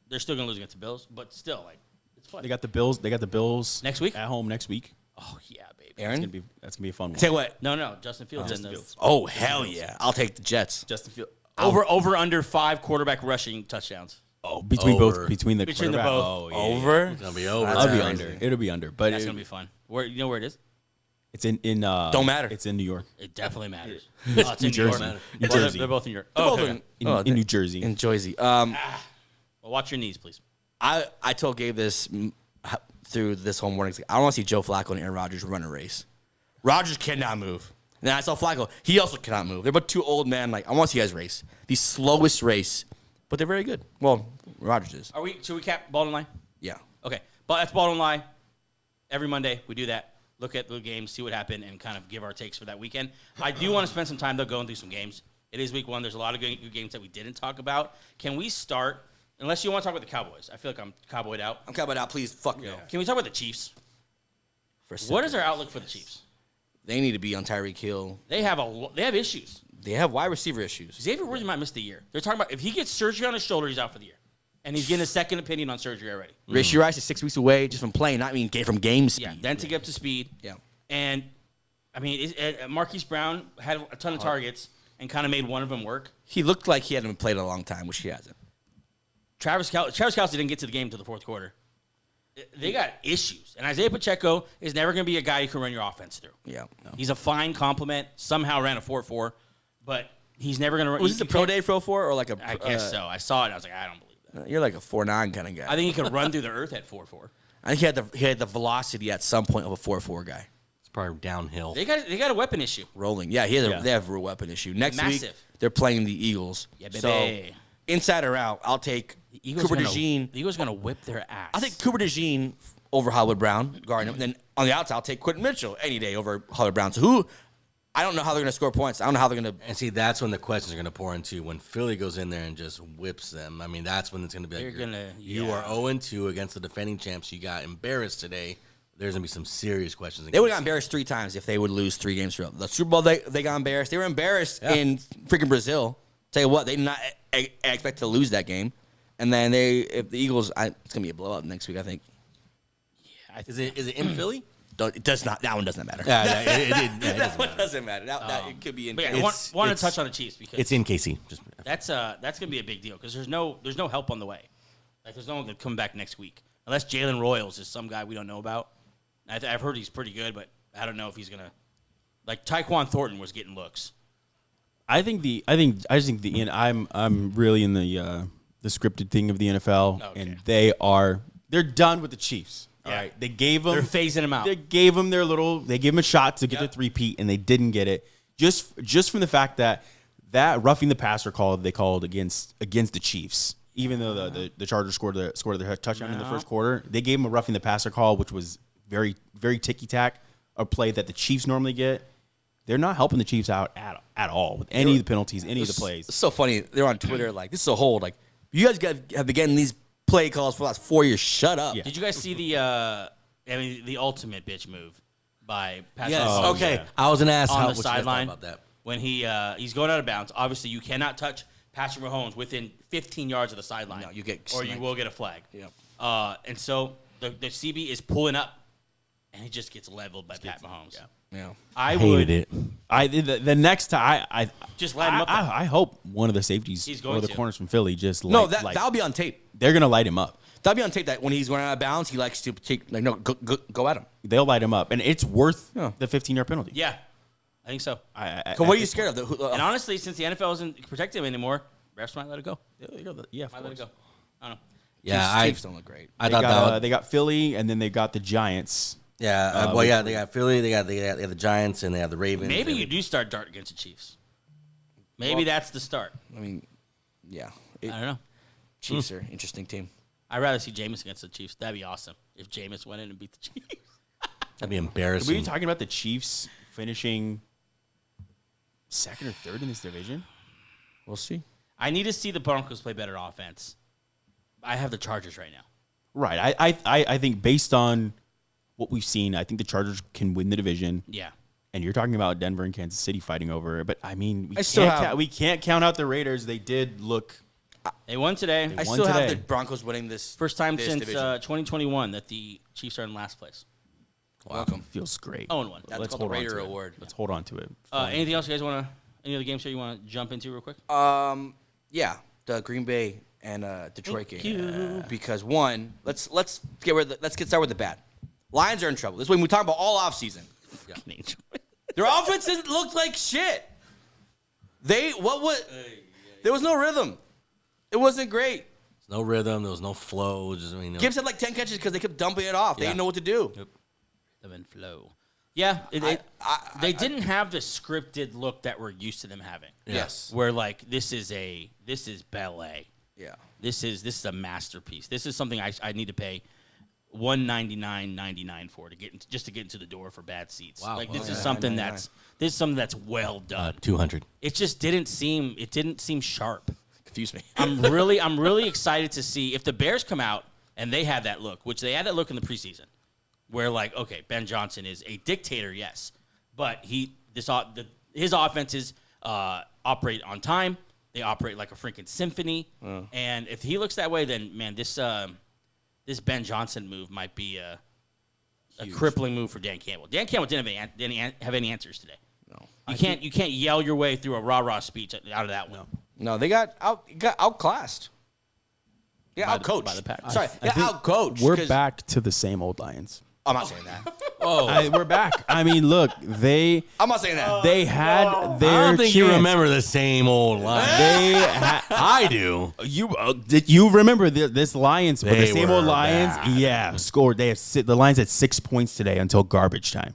they're still gonna lose against the Bills, but still, like, it's fun. They got the Bills. They got the Bills Next week? at home next week. Oh yeah, baby. Aaron, That's gonna be a fun one. tell you what. No, Justin Fields. Justin in the Fields. Oh hell yeah! I'll take the Jets. Justin Fields. over under 5 quarterback rushing touchdowns. Oh, between Over. the Between the quarterback- both. Oh, yeah. Over. it's going to be over. It'll be crazy. under. It'll be under. But That's gonna be fun. Where you know where it is? it's in Don't matter. It's in New York. It definitely matters. It's in New Jersey. York. New Well, Jersey. They're both in New York. They're Oh, both okay. In New Jersey. In Jersey. Well, watch your knees, please. I told Gabe this through this whole morning. I don't want to see Joe Flacco and Aaron Rodgers run a race. Rodgers cannot move. And then I saw Flacco. He also cannot move. They're both two old men. Like, I want to see you guys race. The slowest race, but they're very good. Well, Rodgers is. Should we cap Bald and Lie? Yeah. Okay. But that's Bald and Lie. Every Monday we do that. Look at the games, see what happened, and kind of give our takes for that weekend. I do want to spend some time, though, going through some games. It is week 1. There's a lot of good games that we didn't talk about. Can we start, unless you want to talk about the Cowboys? I feel like I'm cowboyed out. I'm coming out. Please, fuck no. Can we talk about the Chiefs? For a What second. is our outlook for the Chiefs? They need to be on Tyreek Hill. They have issues. They have wide receiver issues. Xavier Worthy might miss the year. They're talking about if he gets surgery on his shoulder, he's out for the year. And he's getting a second opinion on surgery already. Rishi Rice is 6 weeks away just from playing, not mean from game speed. Yeah, then to get up to speed. Yeah. And, I mean, Marquise Brown had a ton of targets and kind of made one of them work. He looked like he hadn't played in a long time, which he hasn't. Travis Kelce didn't get to the game until the fourth quarter. They got issues. And Isaiah Pacheco is never going to be a guy you can run your offense through. Yeah. No. He's a fine compliment. Somehow ran a 4.4, but he's never going to run. Was this a pro day for 04 or like a? I guess so. I saw it. I was like, I don't believe that. You're like a 4.9 kind of guy. I think he could run through the earth at 4.4. I think he had the velocity at some point of a 4.4 guy. It's probably downhill. They got a weapon issue. Rolling. Yeah, they have a real weapon issue. Next week, Massive. they're playing the Eagles. Yeah, So, baby. inside or out, I'll take Cooper DeJean. The Eagles are going to whip their ass. I'll take Cooper DeJean over Hollywood Brown, guarding him. And then on the outside, I'll take Quentin Mitchell any day over Hollywood Brown. So I don't know how they're going to score points. I don't know how they're going to. And see, that's when the questions are going to pour into when Philly goes in there and just whips them. I mean, that's when it's going to be like, you are 0-2 against the defending champs. You got embarrassed today. There's going to be some serious questions. They would have got embarrassed 3 times if they would lose 3 games from the Super Bowl. They got embarrassed. They were embarrassed in freaking Brazil. Tell you what, they did not expect to lose that game. And then if the Eagles, it's going to be a blowout next week, I think. Is it in Philly? It does not. That one doesn't matter. That one doesn't matter. It could be in. But yeah, I want to touch on the Chiefs because it's in KC. That's gonna be a big deal because there's no help on the way. Like there's no one gonna come back next week unless Jalen Royals is some guy we don't know about. I've heard he's pretty good, but I don't know if he's gonna. Like Tyquan Thornton was getting looks. I'm really in the scripted thing of the NFL, and they're done with the Chiefs. All right, they gave them. They're phasing them out. They gave them a shot to get their three-peat, and they didn't get it. Just from the fact that roughing the passer call they called against the Chiefs, even though the Chargers scored their touchdown in the first quarter, they gave them a roughing the passer call, which was very very ticky-tack, a play that the Chiefs normally get. They're not helping the Chiefs out at all with any of the penalties, any of the plays. It's so funny. They're on Twitter like, this is a hold. Like, you guys have been getting these play calls for the last 4 years. Shut up. Yeah. Did you guys see the ultimate bitch move by Patrick? Yes. Mahomes Okay. I was going to ask on how the sideline about that. when he's going out of bounds. Obviously, you cannot touch Patrick Mahomes within 15 yards of the sideline. No, you get or you sniped. will get a flag. Yep. And so the CB is pulling up, and he just gets leveled by Pat Mahomes. Yeah. I Hated would it. The next time I just light him up. I hope one of the safeties He's going or the to. corners from Philly just That'll be on tape. they're gonna light him up. That'll be on tape that when he's going out of bounds, he likes to take, go at him. They'll light him up, and it's worth the 15-yard penalty. Yeah, I think so. So what are you scared of? And honestly, since the NFL isn't protecting him anymore, refs might let it go. Yeah, Might let it go. I don't know. Yeah, Chiefs don't look great. they got Philly, and then they got the Giants. Yeah, they got Philly, they have the Giants, and they have the Ravens. Maybe you do start Dart against the Chiefs. Maybe that's the start. I mean, yeah. I don't know. Chiefs are an interesting team. I'd rather see Jameis against the Chiefs. That'd be awesome if Jameis went in and beat the Chiefs. That'd be Are embarrassing. we talking about the Chiefs finishing second or third in this division? We'll see. I need to see the Broncos play better offense. I have the Chargers right now. Right. I think based on what we've seen, I think the Chargers can win the division. Yeah. And you're talking about Denver and Kansas City fighting over it. But, I mean, we can't count out the Raiders. They did look. They won today. I still have the Broncos winning this. First time this since division. 2021 that the Chiefs are in last place. Welcome. Feels great. 0-1. That's called the Raider Award. Let's hold on to it. Anything else you guys want to? Any other games here you want to jump into real quick? Yeah, the Green Bay and Detroit game. Because one, let's get started with the bad. Lions are in trouble. This is when we talk about all offseason. Their offense looked like shit. There was no rhythm. It wasn't great. No rhythm. There was no flow. Gibbs had like 10 catches because they kept dumping it off. They didn't know what to do. Yep. Rhythm and flow. Yeah, they didn't have the scripted look that we're used to them having. Yes. Where like this is ballet. Yeah. This is a masterpiece. This is something I need to pay $199.99 for to get into the door for bad seats. Wow. Like this is something that's well done. 200. It just didn't seem sharp. Confuse me. I'm really excited to see if the Bears come out and they have that look, which they had that look in the preseason, where like, okay, Ben Johnson is a dictator, yes, but his offenses operate on time. They operate like a freaking symphony, and if he looks that way, then man, this Ben Johnson move might be a crippling move for Dan Campbell. Dan Campbell didn't have any answers today. No, you can't yell your way through a rah-rah speech out of that one. No, they got outclassed. Yeah, outcoached. by the Packers. Sorry, outcoached. We're back to the same old Lions. I'm not saying that. We're back. I mean, look, I'm not saying that. they had their I don't think you chance. remember the same old line. I do. Did you remember this Lions? The They same old were Lions. bad. Yeah, scored. The Lions had 6 points today until garbage time.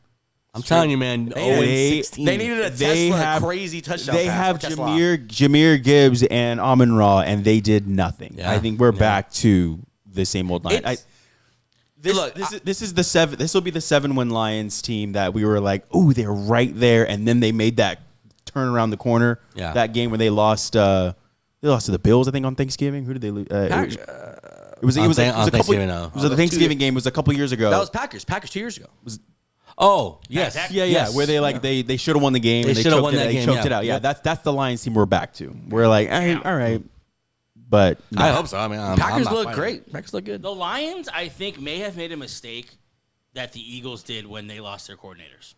I'm telling you, man. 0-16. They needed a Tesla crazy touchdown They pass have for Tesla. Jameer Gibbs and Amon-Ra, and they did nothing. Yeah. I think we're back to the same old Lions. It's- This is the seven. This will be the 7-win Lions team that we were like, oh, they're right there, and then they made that turn around the corner. Yeah. That game where they lost. They lost to the Bills, I think, on Thanksgiving. Who did they lose? It was a Thanksgiving, no. It was a Thanksgiving game. It was a couple years ago. That was Packers. Packers 2 years ago. Oh, yes. Yeah. Yes. Where they should have won the game. They and should have won that They game, choked yeah. it out. Yeah, Yep. that's the Lions team we're back to. We're like, all right. But no. I hope so. I mean, I'm Packers not look fighting. great. Packers look good. The Lions, I think, may have made a mistake that the Eagles did when they lost their coordinators.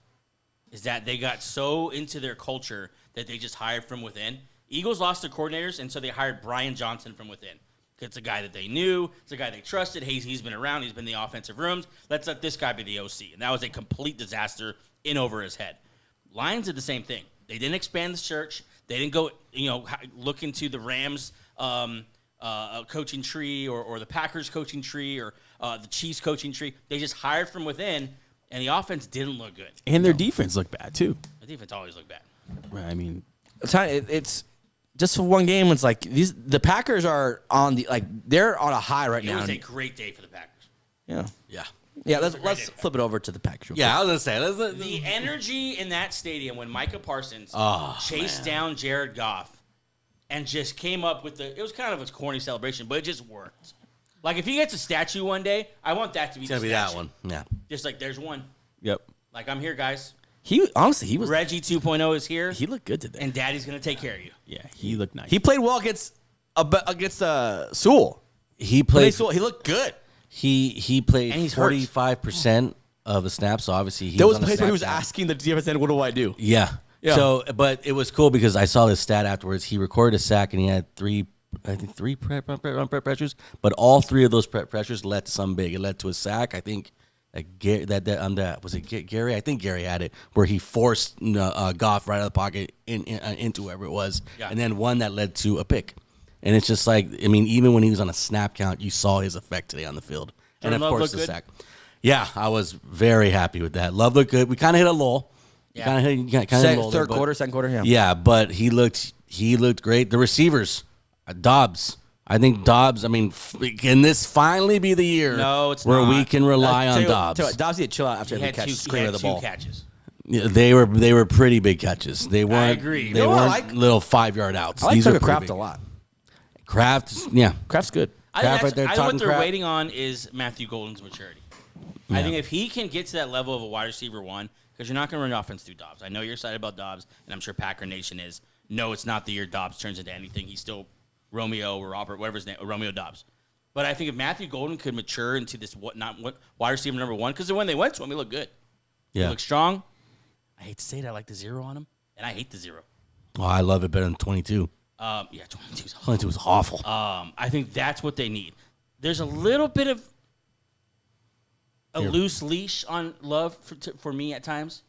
Is that they got so into their culture that they just hired from within. Eagles lost their coordinators, and so they hired Brian Johnson from within. It's a guy that they knew. It's a guy they trusted. He's been around. He's been in the offensive rooms. Let's let this guy be the OC. And that was a complete disaster in over his head. Lions did the same thing. They didn't expand the search. They didn't go, look into the Rams coaching tree or the Packers coaching tree or the Chiefs coaching tree. They just hired from within, and the offense didn't look good. And their defense looked bad, too. The defense always looked bad. I mean, it's just for one game. It's like the Packers are they're on a high right now. It was a great day for the Packers. Yeah. Let's flip it over to the Packers. Yeah, I was gonna say The energy in that stadium when Micah Parsons chased down Jared Goff and just came up with it was kind of a corny celebration, but it just worked. Like if he gets a statue one day, I want that to be it's gonna be that one. Yeah. Just like there's one. yep. Like I'm here, guys. He was Reggie 2.0 is here. he looked good today. And Daddy's gonna take care of you. Yeah, he looked nice. He played well against Sewell. He played. He looked good. He played And he's hurt. 45% of the snaps. So obviously he There was on a plays where he was snap count. asking the defense end, "What do I do?" Yeah. Yeah. So, but it was cool because I saw this stat afterwards. He recorded a sack and he had three run pressures, but all three of those pressures led to something big. It led to a sack. I think was it Gary? I think Gary had it where he forced Goff right out of the pocket into whoever it was, Yeah. and then one that led to a pick. And it's just like, I mean, even when he was on a snap count, you saw his effect today on the field. And Jordan of Love course looked the good? sack. Yeah, I was very happy with that. Love looked good. We kind of hit a lull. Yeah. Kind of hit a lull. Third quarter, second quarter, yeah. Yeah, but he looked great. The receivers, Dobbs. I think Dobbs. I mean, can this finally be the year? No, it's where not. we can rely on Tell you what, Dobbs. Dobbs had to chill out after He every had catch, two, screaming at the ball. catches. Yeah, they were pretty big catches. They weren't. agree. They You know what I weren't like? little 5-yard outs. I like These Tucker are pretty Kraft big. a lot. Kraft, yeah. Kraft's good. I Kraft think, right there I think talking what they're crap. waiting on is Matthew Golden's maturity. I think if he can get to that level of a wide receiver one, because you're not going to run offense through Dobbs. I know you're excited about Dobbs, and I'm sure Packer Nation is. No, it's not the year Dobbs turns into anything. He's still Romeo or Robert, whatever his name, or Romeo Dobbs. But I think if Matthew Golden could mature into this wide receiver number one, because when they went to him, he looked good. Yeah. He looked strong. I hate to say it, I like the 0 on him, and I hate the 0. Oh, I love it better than 22. Yeah, 22 is 22 was awful. I think that's what they need. There's a little bit of a loose leash on Love for me at times.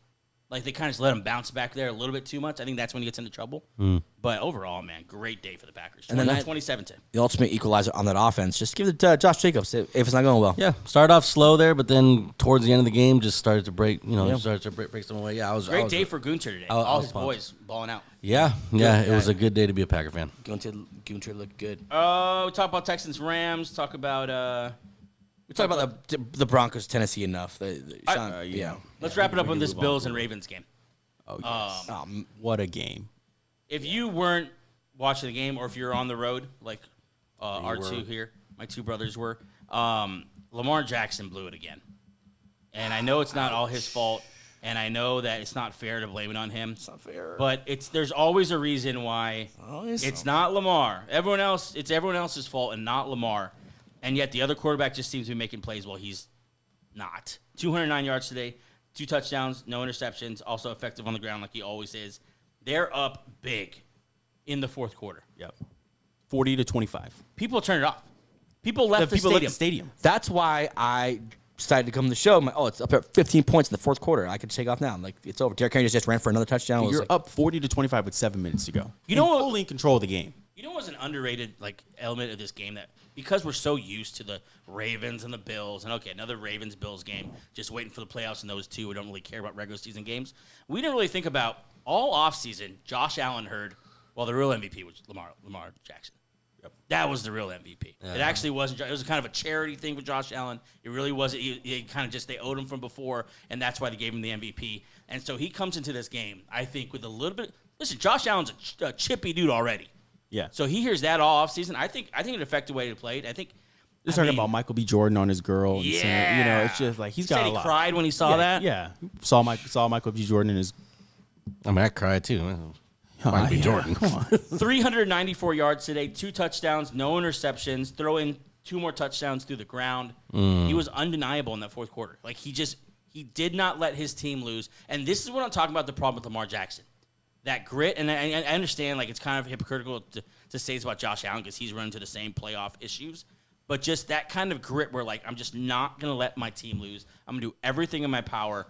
Like, they kind of just let him bounce back there a little bit too much. I think that's when he gets into trouble. But overall, man, great day for the Packers. And then 27-10. The ultimate equalizer on that offense. Just give it to Josh Jacobs if it's not going well. Yeah, started off slow there, but then towards the end of the game, just started to break. Started to break some away. Yeah, I was Great day for Gunter today. I All was his pumped. boys balling out. Yeah, it was a good day to be a Packer fan. Gunter looked good. Oh, we talk about Texans Rams. Talk about We talked about the Broncos, Tennessee enough. Yeah. Let's wrap it up on this Bills and Ravens game. Oh, yes. What a game. If you weren't watching the game, or if you're on the road, like our were. two here, my two brothers were, Lamar Jackson blew it again. And I know it's not all his fault, and I know that it's not fair to blame it on him. It's not fair. But there's always a reason why it's not Lamar. It's everyone else's fault and not Lamar. And yet the other quarterback just seems to be making plays while he's not. 209 yards today, 2 touchdowns, no interceptions, also effective on the ground like he always is. They're up big in the fourth quarter. Yep. 40-25. People turned it off. People left the stadium. That's why I decided to come to the show. It's up at 15 points in the fourth quarter. I could take off now. I'm like, it's over. Derrick Henry just ran for another touchdown. You're up 40-25 with 7 minutes to go. You know what? Fully in control of the game. You know what's an underrated element of this game, that because we're so used to the Ravens and the Bills, and another Ravens-Bills game, just waiting for the playoffs and those two, we don't really care about regular season games. We didn't really think about all offseason, Josh Allen heard, the real MVP was Lamar Jackson. Yep. That was the real MVP. Yeah. It actually wasn't. It was kind of a charity thing for Josh Allen. It really wasn't. He kind of just, they owed him from before, and that's why they gave him the MVP. And so he comes into this game, I think, with a little bit. Listen, Josh Allen's a chippy dude already. Yeah. So he hears that all offseason. I think it affected the way he played. I think. They're talking about Michael B. Jordan on his girl. And saying, it's just like he's got a lot. He cried when he saw that. Yeah. Saw Michael B. Jordan in his. I mean, I cried too. Michael B. Jordan. Come on. 394 yards today, 2 touchdowns, no interceptions, throwing 2 more touchdowns through the ground. He was undeniable in that fourth quarter. Like, he did not let his team lose. And this is what I'm talking about, the problem with Lamar Jackson. That grit, and I understand, like, it's kind of hypocritical to say it's about Josh Allen because he's run into the same playoff issues. But just that kind of grit where, like, I'm just not going to let my team lose. I'm going to do everything in my power.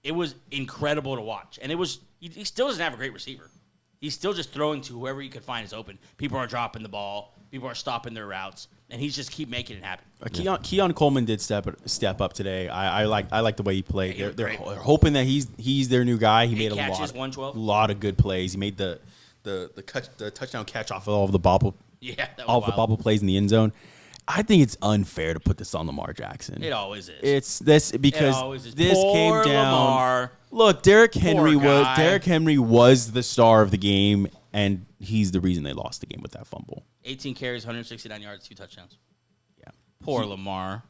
It was incredible to watch. And he still doesn't have a great receiver. He's still just throwing to whoever he could find is open. People are dropping the ball. People are stopping their routes. And he's just keep making it happen. Keon Coleman did step up today. I like the way he played. Yeah, they're hoping that he's their new guy. He made a catches, 112. lot of good plays. He made the touchdown catch off of all of the bobble the bobble plays in the end zone. I think it's unfair to put this on Lamar Jackson. It always is. It's this because this Poor came down. Lamar. Look, Derrick Henry guy. was the star of the game, and he's the reason they lost the game with that fumble. 18 carries, 169 yards, 2 touchdowns. Yeah, Poor Lamar.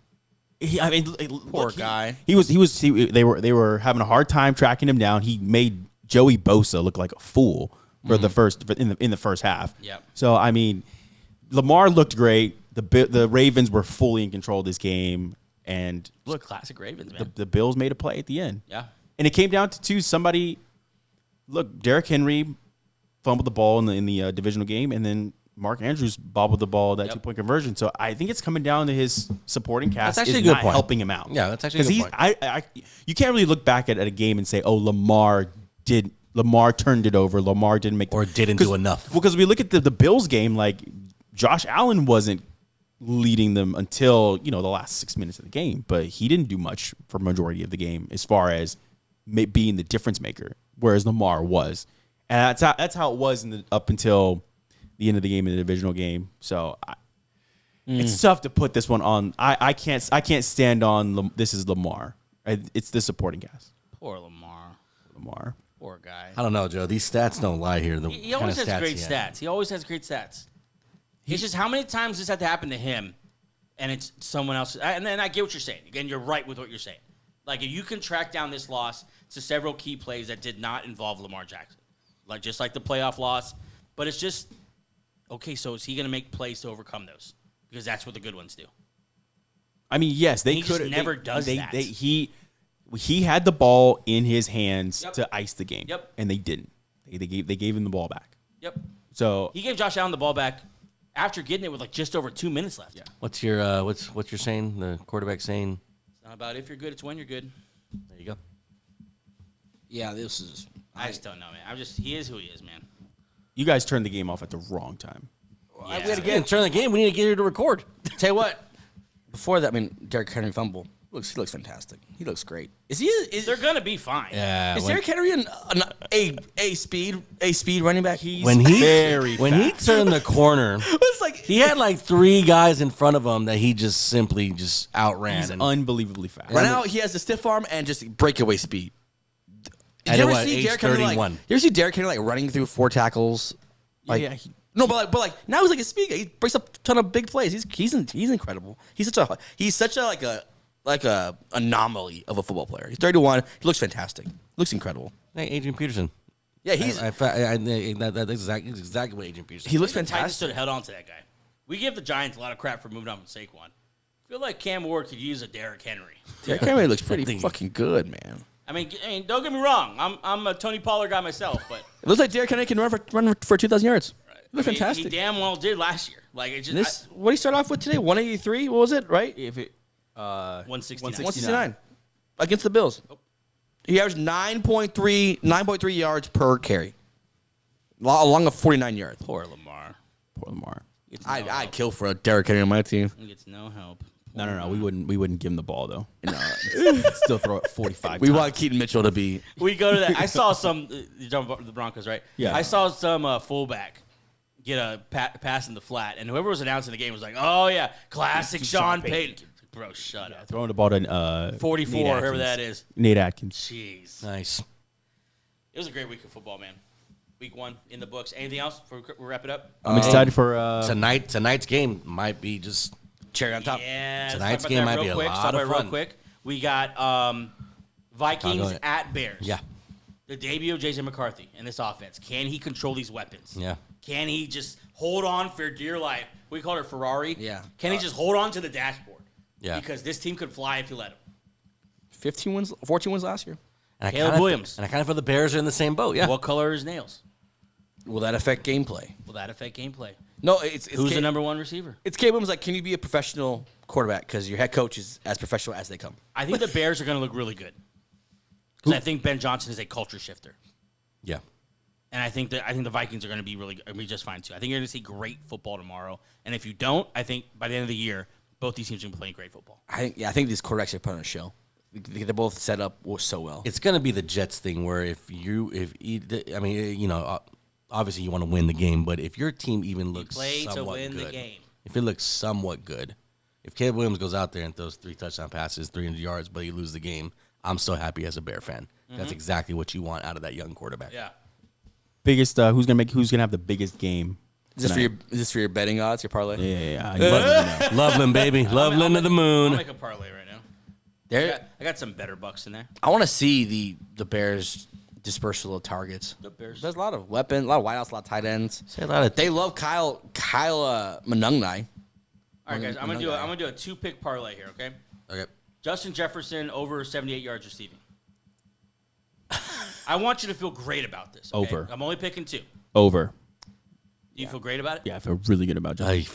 Poor guy. They were having a hard time tracking him down. He made Joey Bosa look like a fool for the first half. Yep. So I mean, Lamar looked great. The Ravens were fully in control of this game, and Look, classic Ravens, man. the Bills made a play at the end. Yeah. And it came down to somebody. Look, Derrick Henry fumbled the ball in the divisional game, and then Mark Andrews bobbled the ball that 2-point conversion. So I think it's coming down to his supporting cast. That's actually is a good not point. helping him out. Yeah, that's actually a good point. You can't really look back at a game and say, "Oh, Lamar turned it over. Lamar didn't make Or didn't do enough." Well, because we look at the Bills game, like Josh Allen wasn't leading them until the last 6 minutes of the game, but he didn't do much for majority of the game as far as being the difference maker, whereas Lamar was, and that's how it was up until the end of the game in the divisional game. So it's tough to put this one on. I can't stand on this is Lamar. It's the supporting cast. Poor Lamar. Poor guy. I don't know, Joe. These stats don't lie here. He always has great stats. He always has great stats. It's just how many times this had to happen to him, and it's someone else. And then I get what you're saying. Again, you're right with what you're saying. Like, if you can track down this loss to several key plays that did not involve Lamar Jackson, just like the playoff loss. But it's just, okay, so is he going to make plays to overcome those? Because that's what the good ones do. I mean, yes, they could. He never does that. He had the ball in his hands to ice the game. Yep. And they didn't. They gave him the ball back. Yep. So he gave Josh Allen the ball back after getting it with just over 2 minutes left. Yeah. What's your what's your saying? The quarterback saying? It's not about if you're good, it's when you're good. There you go. Yeah, this is. I just don't know, man. He is who he is, man. you guys turned the game off at the wrong time. Yeah. We had to get turn the game. We need to get here to record. Tell you what, before that, Derrick Henry fumble. He looks fantastic. He looks great. They're gonna be fine. Yeah. Is Derrick Henry a speed running back? When he fast. turned the corner, It's like he had like 3 guys in front of him that he just simply outran. He's unbelievably fast. right now he has the stiff arm and just breakaway speed. At Did you what, ever see age Derrick Henry 31? you ever see Derrick Henry running through 4 tackles? Yeah, No, but now he's like a speed guy. He breaks up a ton of big plays. He's incredible. He's such a anomaly of a football player. He's 31. He looks fantastic. Looks incredible. Hey, Adrian Peterson. Yeah, he's that's exactly what Adrian Peterson. he looks The Titans fantastic. should have held on to that guy. We give the Giants a lot of crap for moving on from Saquon. I feel like Cam Ward could use a Derrick Henry. Derrick Henry looks pretty fucking good, man. I mean, don't get me wrong. I'm a Tony Pollard guy myself, but It looks like Derrick Henry can run for 2,000 yards. He looks I mean, fantastic. He damn well did last year. Like it just What did he start off with today? 183. What was it? Right? if it 169. 169 against the Bills. He averaged 9.3 yards per carry, along with 49 yards. Poor Lamar. Poor Lamar. I'd kill for a Derrick Henry on my team. He gets no help. No. We wouldn't give him the ball though. No, Still throw it 45. we times. want Keaton Mitchell to be. We go to that. I saw some. You're talking about the Broncos, right? Yeah. I saw some fullback get a pass in the flat, and whoever was announcing the game was like, "Oh yeah, classic Sean Payton." Bro, shut up. throwing the ball to 44, Nate whoever Atkins. that is. Nate Atkins. Jeez, Nice. it was a great week of football, man. Week 1 in the books. Anything else before we wrap it up? I'm excited for Tonight's game might be just Cherry on top. Yeah, Tonight's let's talk game about that might be real a quick. lot Talk of about it real fun. quick. We got Vikings ahead. at Bears. yeah. the debut of J.J. McCarthy in this offense. Can he control these weapons? Yeah. Can he just hold on for dear life? We call it Ferrari. Yeah. Can he just hold on to the dashboard? Yeah. Because this team could fly if you let him. 14 wins last year. And Caleb Williams. And I kind of feel the Bears are in the same boat. Yeah. What color are his nails? Will that affect gameplay? Will that affect gameplay? No, it's Who's the number one receiver? It's Caleb Williams. Like, can you be a professional quarterback? Because your head coach is as professional as they come. I think the Bears are going to look really good. Because I think Ben Johnson is a culture shifter. Yeah. And I think the Vikings are going to be just fine too. I think you're going to see great football tomorrow. And if you don't, I think by the end of the year, both these teams are going to be playing great football. I think these quarterbacks are putting on a show. They're both set up so well. It's going to be the Jets thing where obviously you want to win the game, but if your team even looks play somewhat to win good, the game. if it looks somewhat good, if Caleb Williams goes out there and throws 3 touchdown passes, 300 yards, but you lose the game, I'm so happy as a Bear fan. That's exactly what you want out of that young quarterback. Yeah. Biggest who's gonna have the biggest game? Is this for your betting odds, your parlay? Yeah. I'd love to know. Loveland, baby. Loveland to the I'll moon. make a parlay right now. There, I got some better bucks in there. I want to see the Bears dispersal of targets. The Bears. There's a lot of weapons, a lot of wideouts, a lot of tight ends. Say a lot of They love Kyle Manungnai. All right, guys. I'm gonna do a 2-pick parlay here. Okay. Okay. Justin Jefferson over 78 yards receiving. I want you to feel great about this. Okay? Over. I'm only picking 2. Over. Do you feel great about it? Yeah, I feel really good about Justin.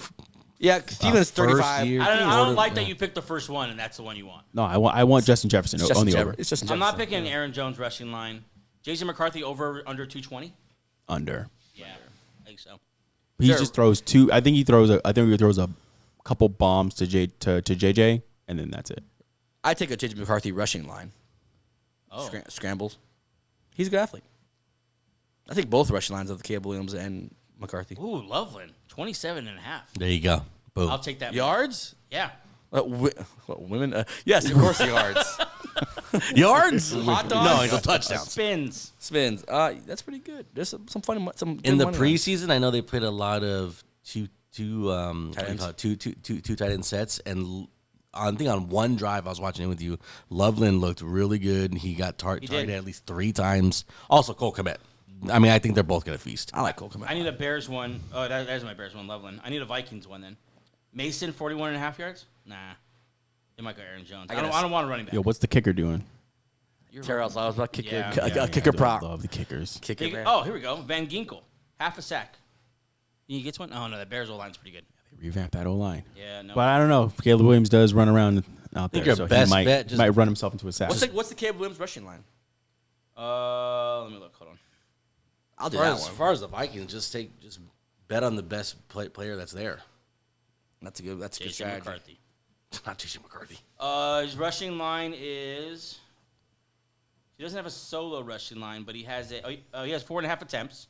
Yeah, Steven's 35. year. I don't like that you picked the first one and that's the one you want. No, I want Justin Jefferson It's on Justin the over. It's Justin I'm Jefferson. not picking Aaron Jones rushing line. Jason McCarthy over under 220. Under. Yeah, I think so. He just throws 2. I think he throws a couple bombs to JJ, and then that's it. I take a J.J. McCarthy rushing line. Oh, Scrambles. He's a good athlete. I think both rushing lines of the Caleb Williams and McCarthy. ooh, Loveland, 27 and a half. There you go. Boom. I'll take that. Yards? Yeah. Women? Yes, of course, yards. Yards? Hot dogs? No, he's a touchdown. Spins. Spins. That's pretty good. There's some funny. Some In good the money lines. preseason, I know they played a lot of two Tight ends. tight end sets, and I think on one drive I was watching it with you, Loveland looked really good. He got targeted did. at least 3 times. Also, Cole Kmet. I mean, I think they're both going to feast. I like Cole Kmet. I need a Bears one. Oh, that is my Bears one, Loveland. I need a Vikings one then. Mason, 41 and a half yards? Nah. They might go Aaron Jones. I don't want a running back. Yo, what's the kicker doing? Terrell's. I was about to kick Yeah, your yeah, kicker prop. Love the kickers. Kicker. Big, oh, here we go. Van Ginkel, half a sack. He gets one? Oh, no, the Bears O-line's pretty good. They revamp that O-line. Yeah, no. But I don't know. Caleb Williams does run around out there, your so best he bet just- might run himself into a sack. What's the Caleb Williams rushing line? Let me look. Hold on. I'll do As that one. far as the Vikings, just bet on the best player that's there. That's a good Jason strategy. McCarthy. Not Jason McCarthy. His rushing line is... He doesn't have a solo rushing line, but he has he has 4.5 attempts.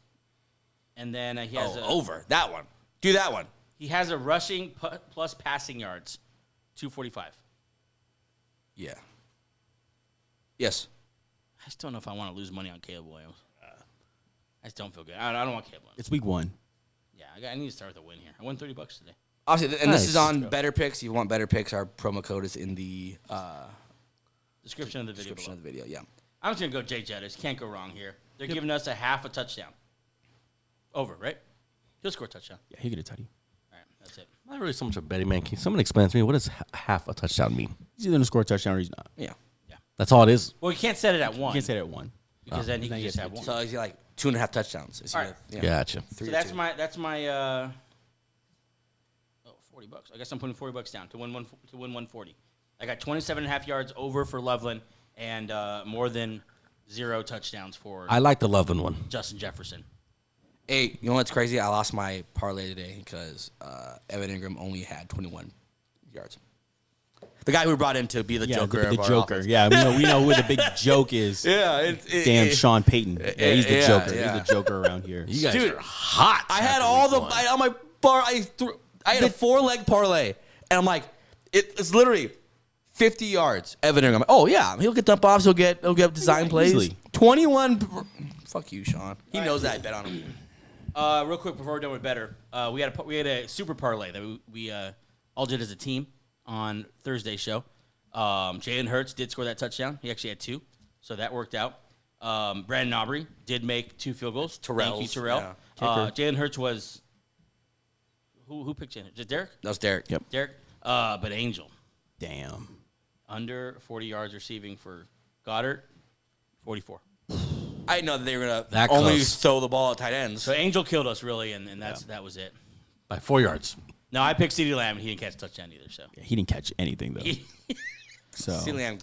And then he has Over that one. Do that one. He has a rushing plus passing yards, 245. Yeah. Yes. I just don't know if I want to lose money on Caleb Williams. I just don't feel good. I don't want Caleb Williams. It's week 1. Yeah, I need to start with a win here. I won $30 today. Obviously, and this is Nice. on Better Picks. If you want Better Picks, our promo code is in the Description of the video description below. of the video. Yeah. I'm just going to go Jay Jettis. Can't go wrong here. They're giving us a half a touchdown. Over, right? He'll score a touchdown. Yeah, he get a tutty. All right, that's it. I'm not really so much a betting man. Can someone explain to me what does half a touchdown mean? He's either going to score a touchdown or he's not. Yeah. That's all it is. Well, you can't set it at one. You can't say that at 1. because then he then can he just gets have it. one. So he's like 2.5 touchdowns. Is he All right. yeah. Gotcha. So 3 or that's 2. my $40. I guess I'm putting $40 down to win 140. I got 27.5 yards over for Loveland and more than 0 touchdowns for I like the Loveland one. Justin Jefferson. Hey, you know what's crazy? I lost my parlay today because Evan Ingram only had 21 yards. The guy who we brought in to be the Joker. The of our Joker. offense. Yeah, we know who the big joke is. Yeah. Damn, Sean Payton. Yeah, he's the yeah, Joker. yeah. He's the Joker around here. You guys Dude, are hot. I had after all week the one. on my bar. I had a 4-leg parlay, and I'm like, it's literally 50 yards. Evan Ingram. Oh yeah, he'll get dump offs. He'll get design plays. easily. 21. Fuck you, Sean. He knows that. I bet on him. Real quick before we're done with better, we had a super parlay that we all did as a team on Thursday's show. Jalen Hurts did score that touchdown. He actually had 2, so that worked out. Brandon Aubrey did make 2 field goals. Terrell's, Thank you, Terrell. Jalen Hurts was who picked Jalen? Just Derek? That was Derek. Yep. Derek. But Angel Damn. under 40 yards receiving for Goddard, 44. I didn't know that they were going That to only close. throw the ball at tight ends. So Angel killed us really, and that was it. By 4 yards. No, I picked CeeDee Lamb, and he didn't catch a touchdown either. So Yeah, he didn't catch anything though. So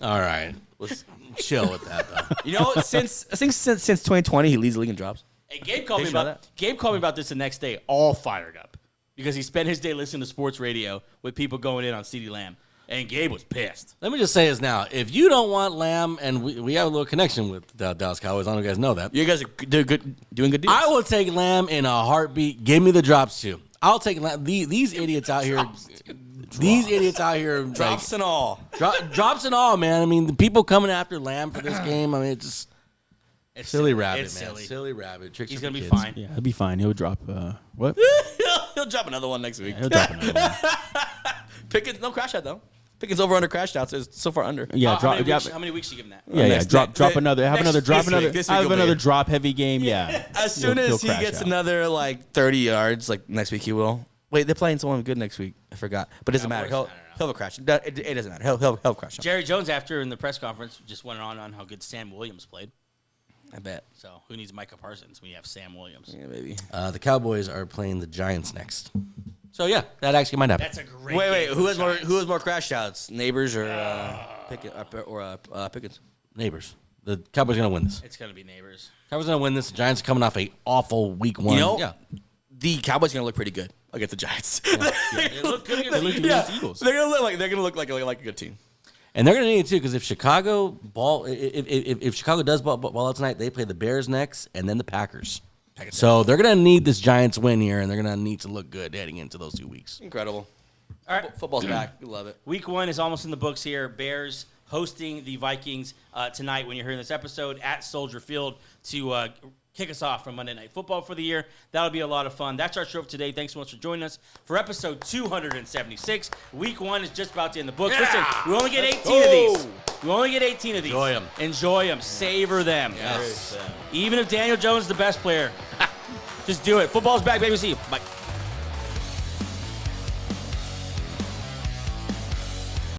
All right. Let's chill with that, though. You know, since 2020, he leads the league in drops. Hey, Gabe called me Did you know about that? Gabe called me about this the next day, all fired up, because he spent his day listening to sports radio with people going in on CeeDee Lamb, and Gabe was pissed. Let me just say this now. If you don't want Lamb, and we have a little connection with the Dallas Cowboys, I don't know if you guys know that. You guys are doing good deals. I will take Lamb in a heartbeat. Give me the drops, too. I'll take Lamb. These idiots out here. These idiots out here. drops and all. Drops and all, man. I mean, the people coming after Lamb for this game, I mean, it's just It's silly rabbit, it's man. silly. Silly rabbit. Tricks He's for gonna be kids. fine. yeah, he'll be fine. He'll drop what? He'll drop another one next week. He'll drop another one. Pickens, no crash out though. Pickens over under crash outs is so far under. Yeah, how, drop. many Yeah, weeks, how many weeks you give him that? yeah, Next- drop next- another. Have next- another drop. this week- Another. this week Have will be another it. drop heavy game. Yeah. As soon He'll as he crash gets out. another like 30 yards, like next week he will. Wait, they're playing someone good next week. I forgot, but it doesn't matter. Cowboys? He'll have a crash. It doesn't matter. He'll crash out. Jerry Jones, after in the press conference, just went on how good Sam Williams played. I bet. So who needs Micah Parsons when you have Sam Williams? Yeah, maybe. The Cowboys are playing the Giants next. So, yeah, that actually might happen. That's a great. Wait. game Who for has the more? Giants. Who has more crash outs? Neighbors or Pickens? Neighbors. The Cowboys are going to win this. It's gonna be neighbors. Cowboys are going to win this. The Giants are coming off a awful week 1. You know, yeah. the Cowboys are gonna look pretty good against the Giants. They look good against the Eagles. against the Eagles. They're gonna look like a good team. And they're going to need it, too, because if Chicago if Chicago does ball out tonight, they play the Bears next and then the Packers. So they're going to need this Giants win here, and they're going to need to look good heading into those 2 weeks. Incredible. All right. Football's back. We love it. Week 1 is almost in the books here. Bears hosting the Vikings tonight when you're hearing this episode at Soldier Field to kick us off from Monday Night Football for the year. That'll be a lot of fun. That's our show for today. Thanks so much for joining us for episode 276. Week 1 is just about to end the books. Listen, we only get 18 of these. We only get 18 of these. Enjoy 'em. Enjoy them. Savor them. Yes. Even if Daniel Jones is the best player, just do it. Football's back, baby. See you. Bye.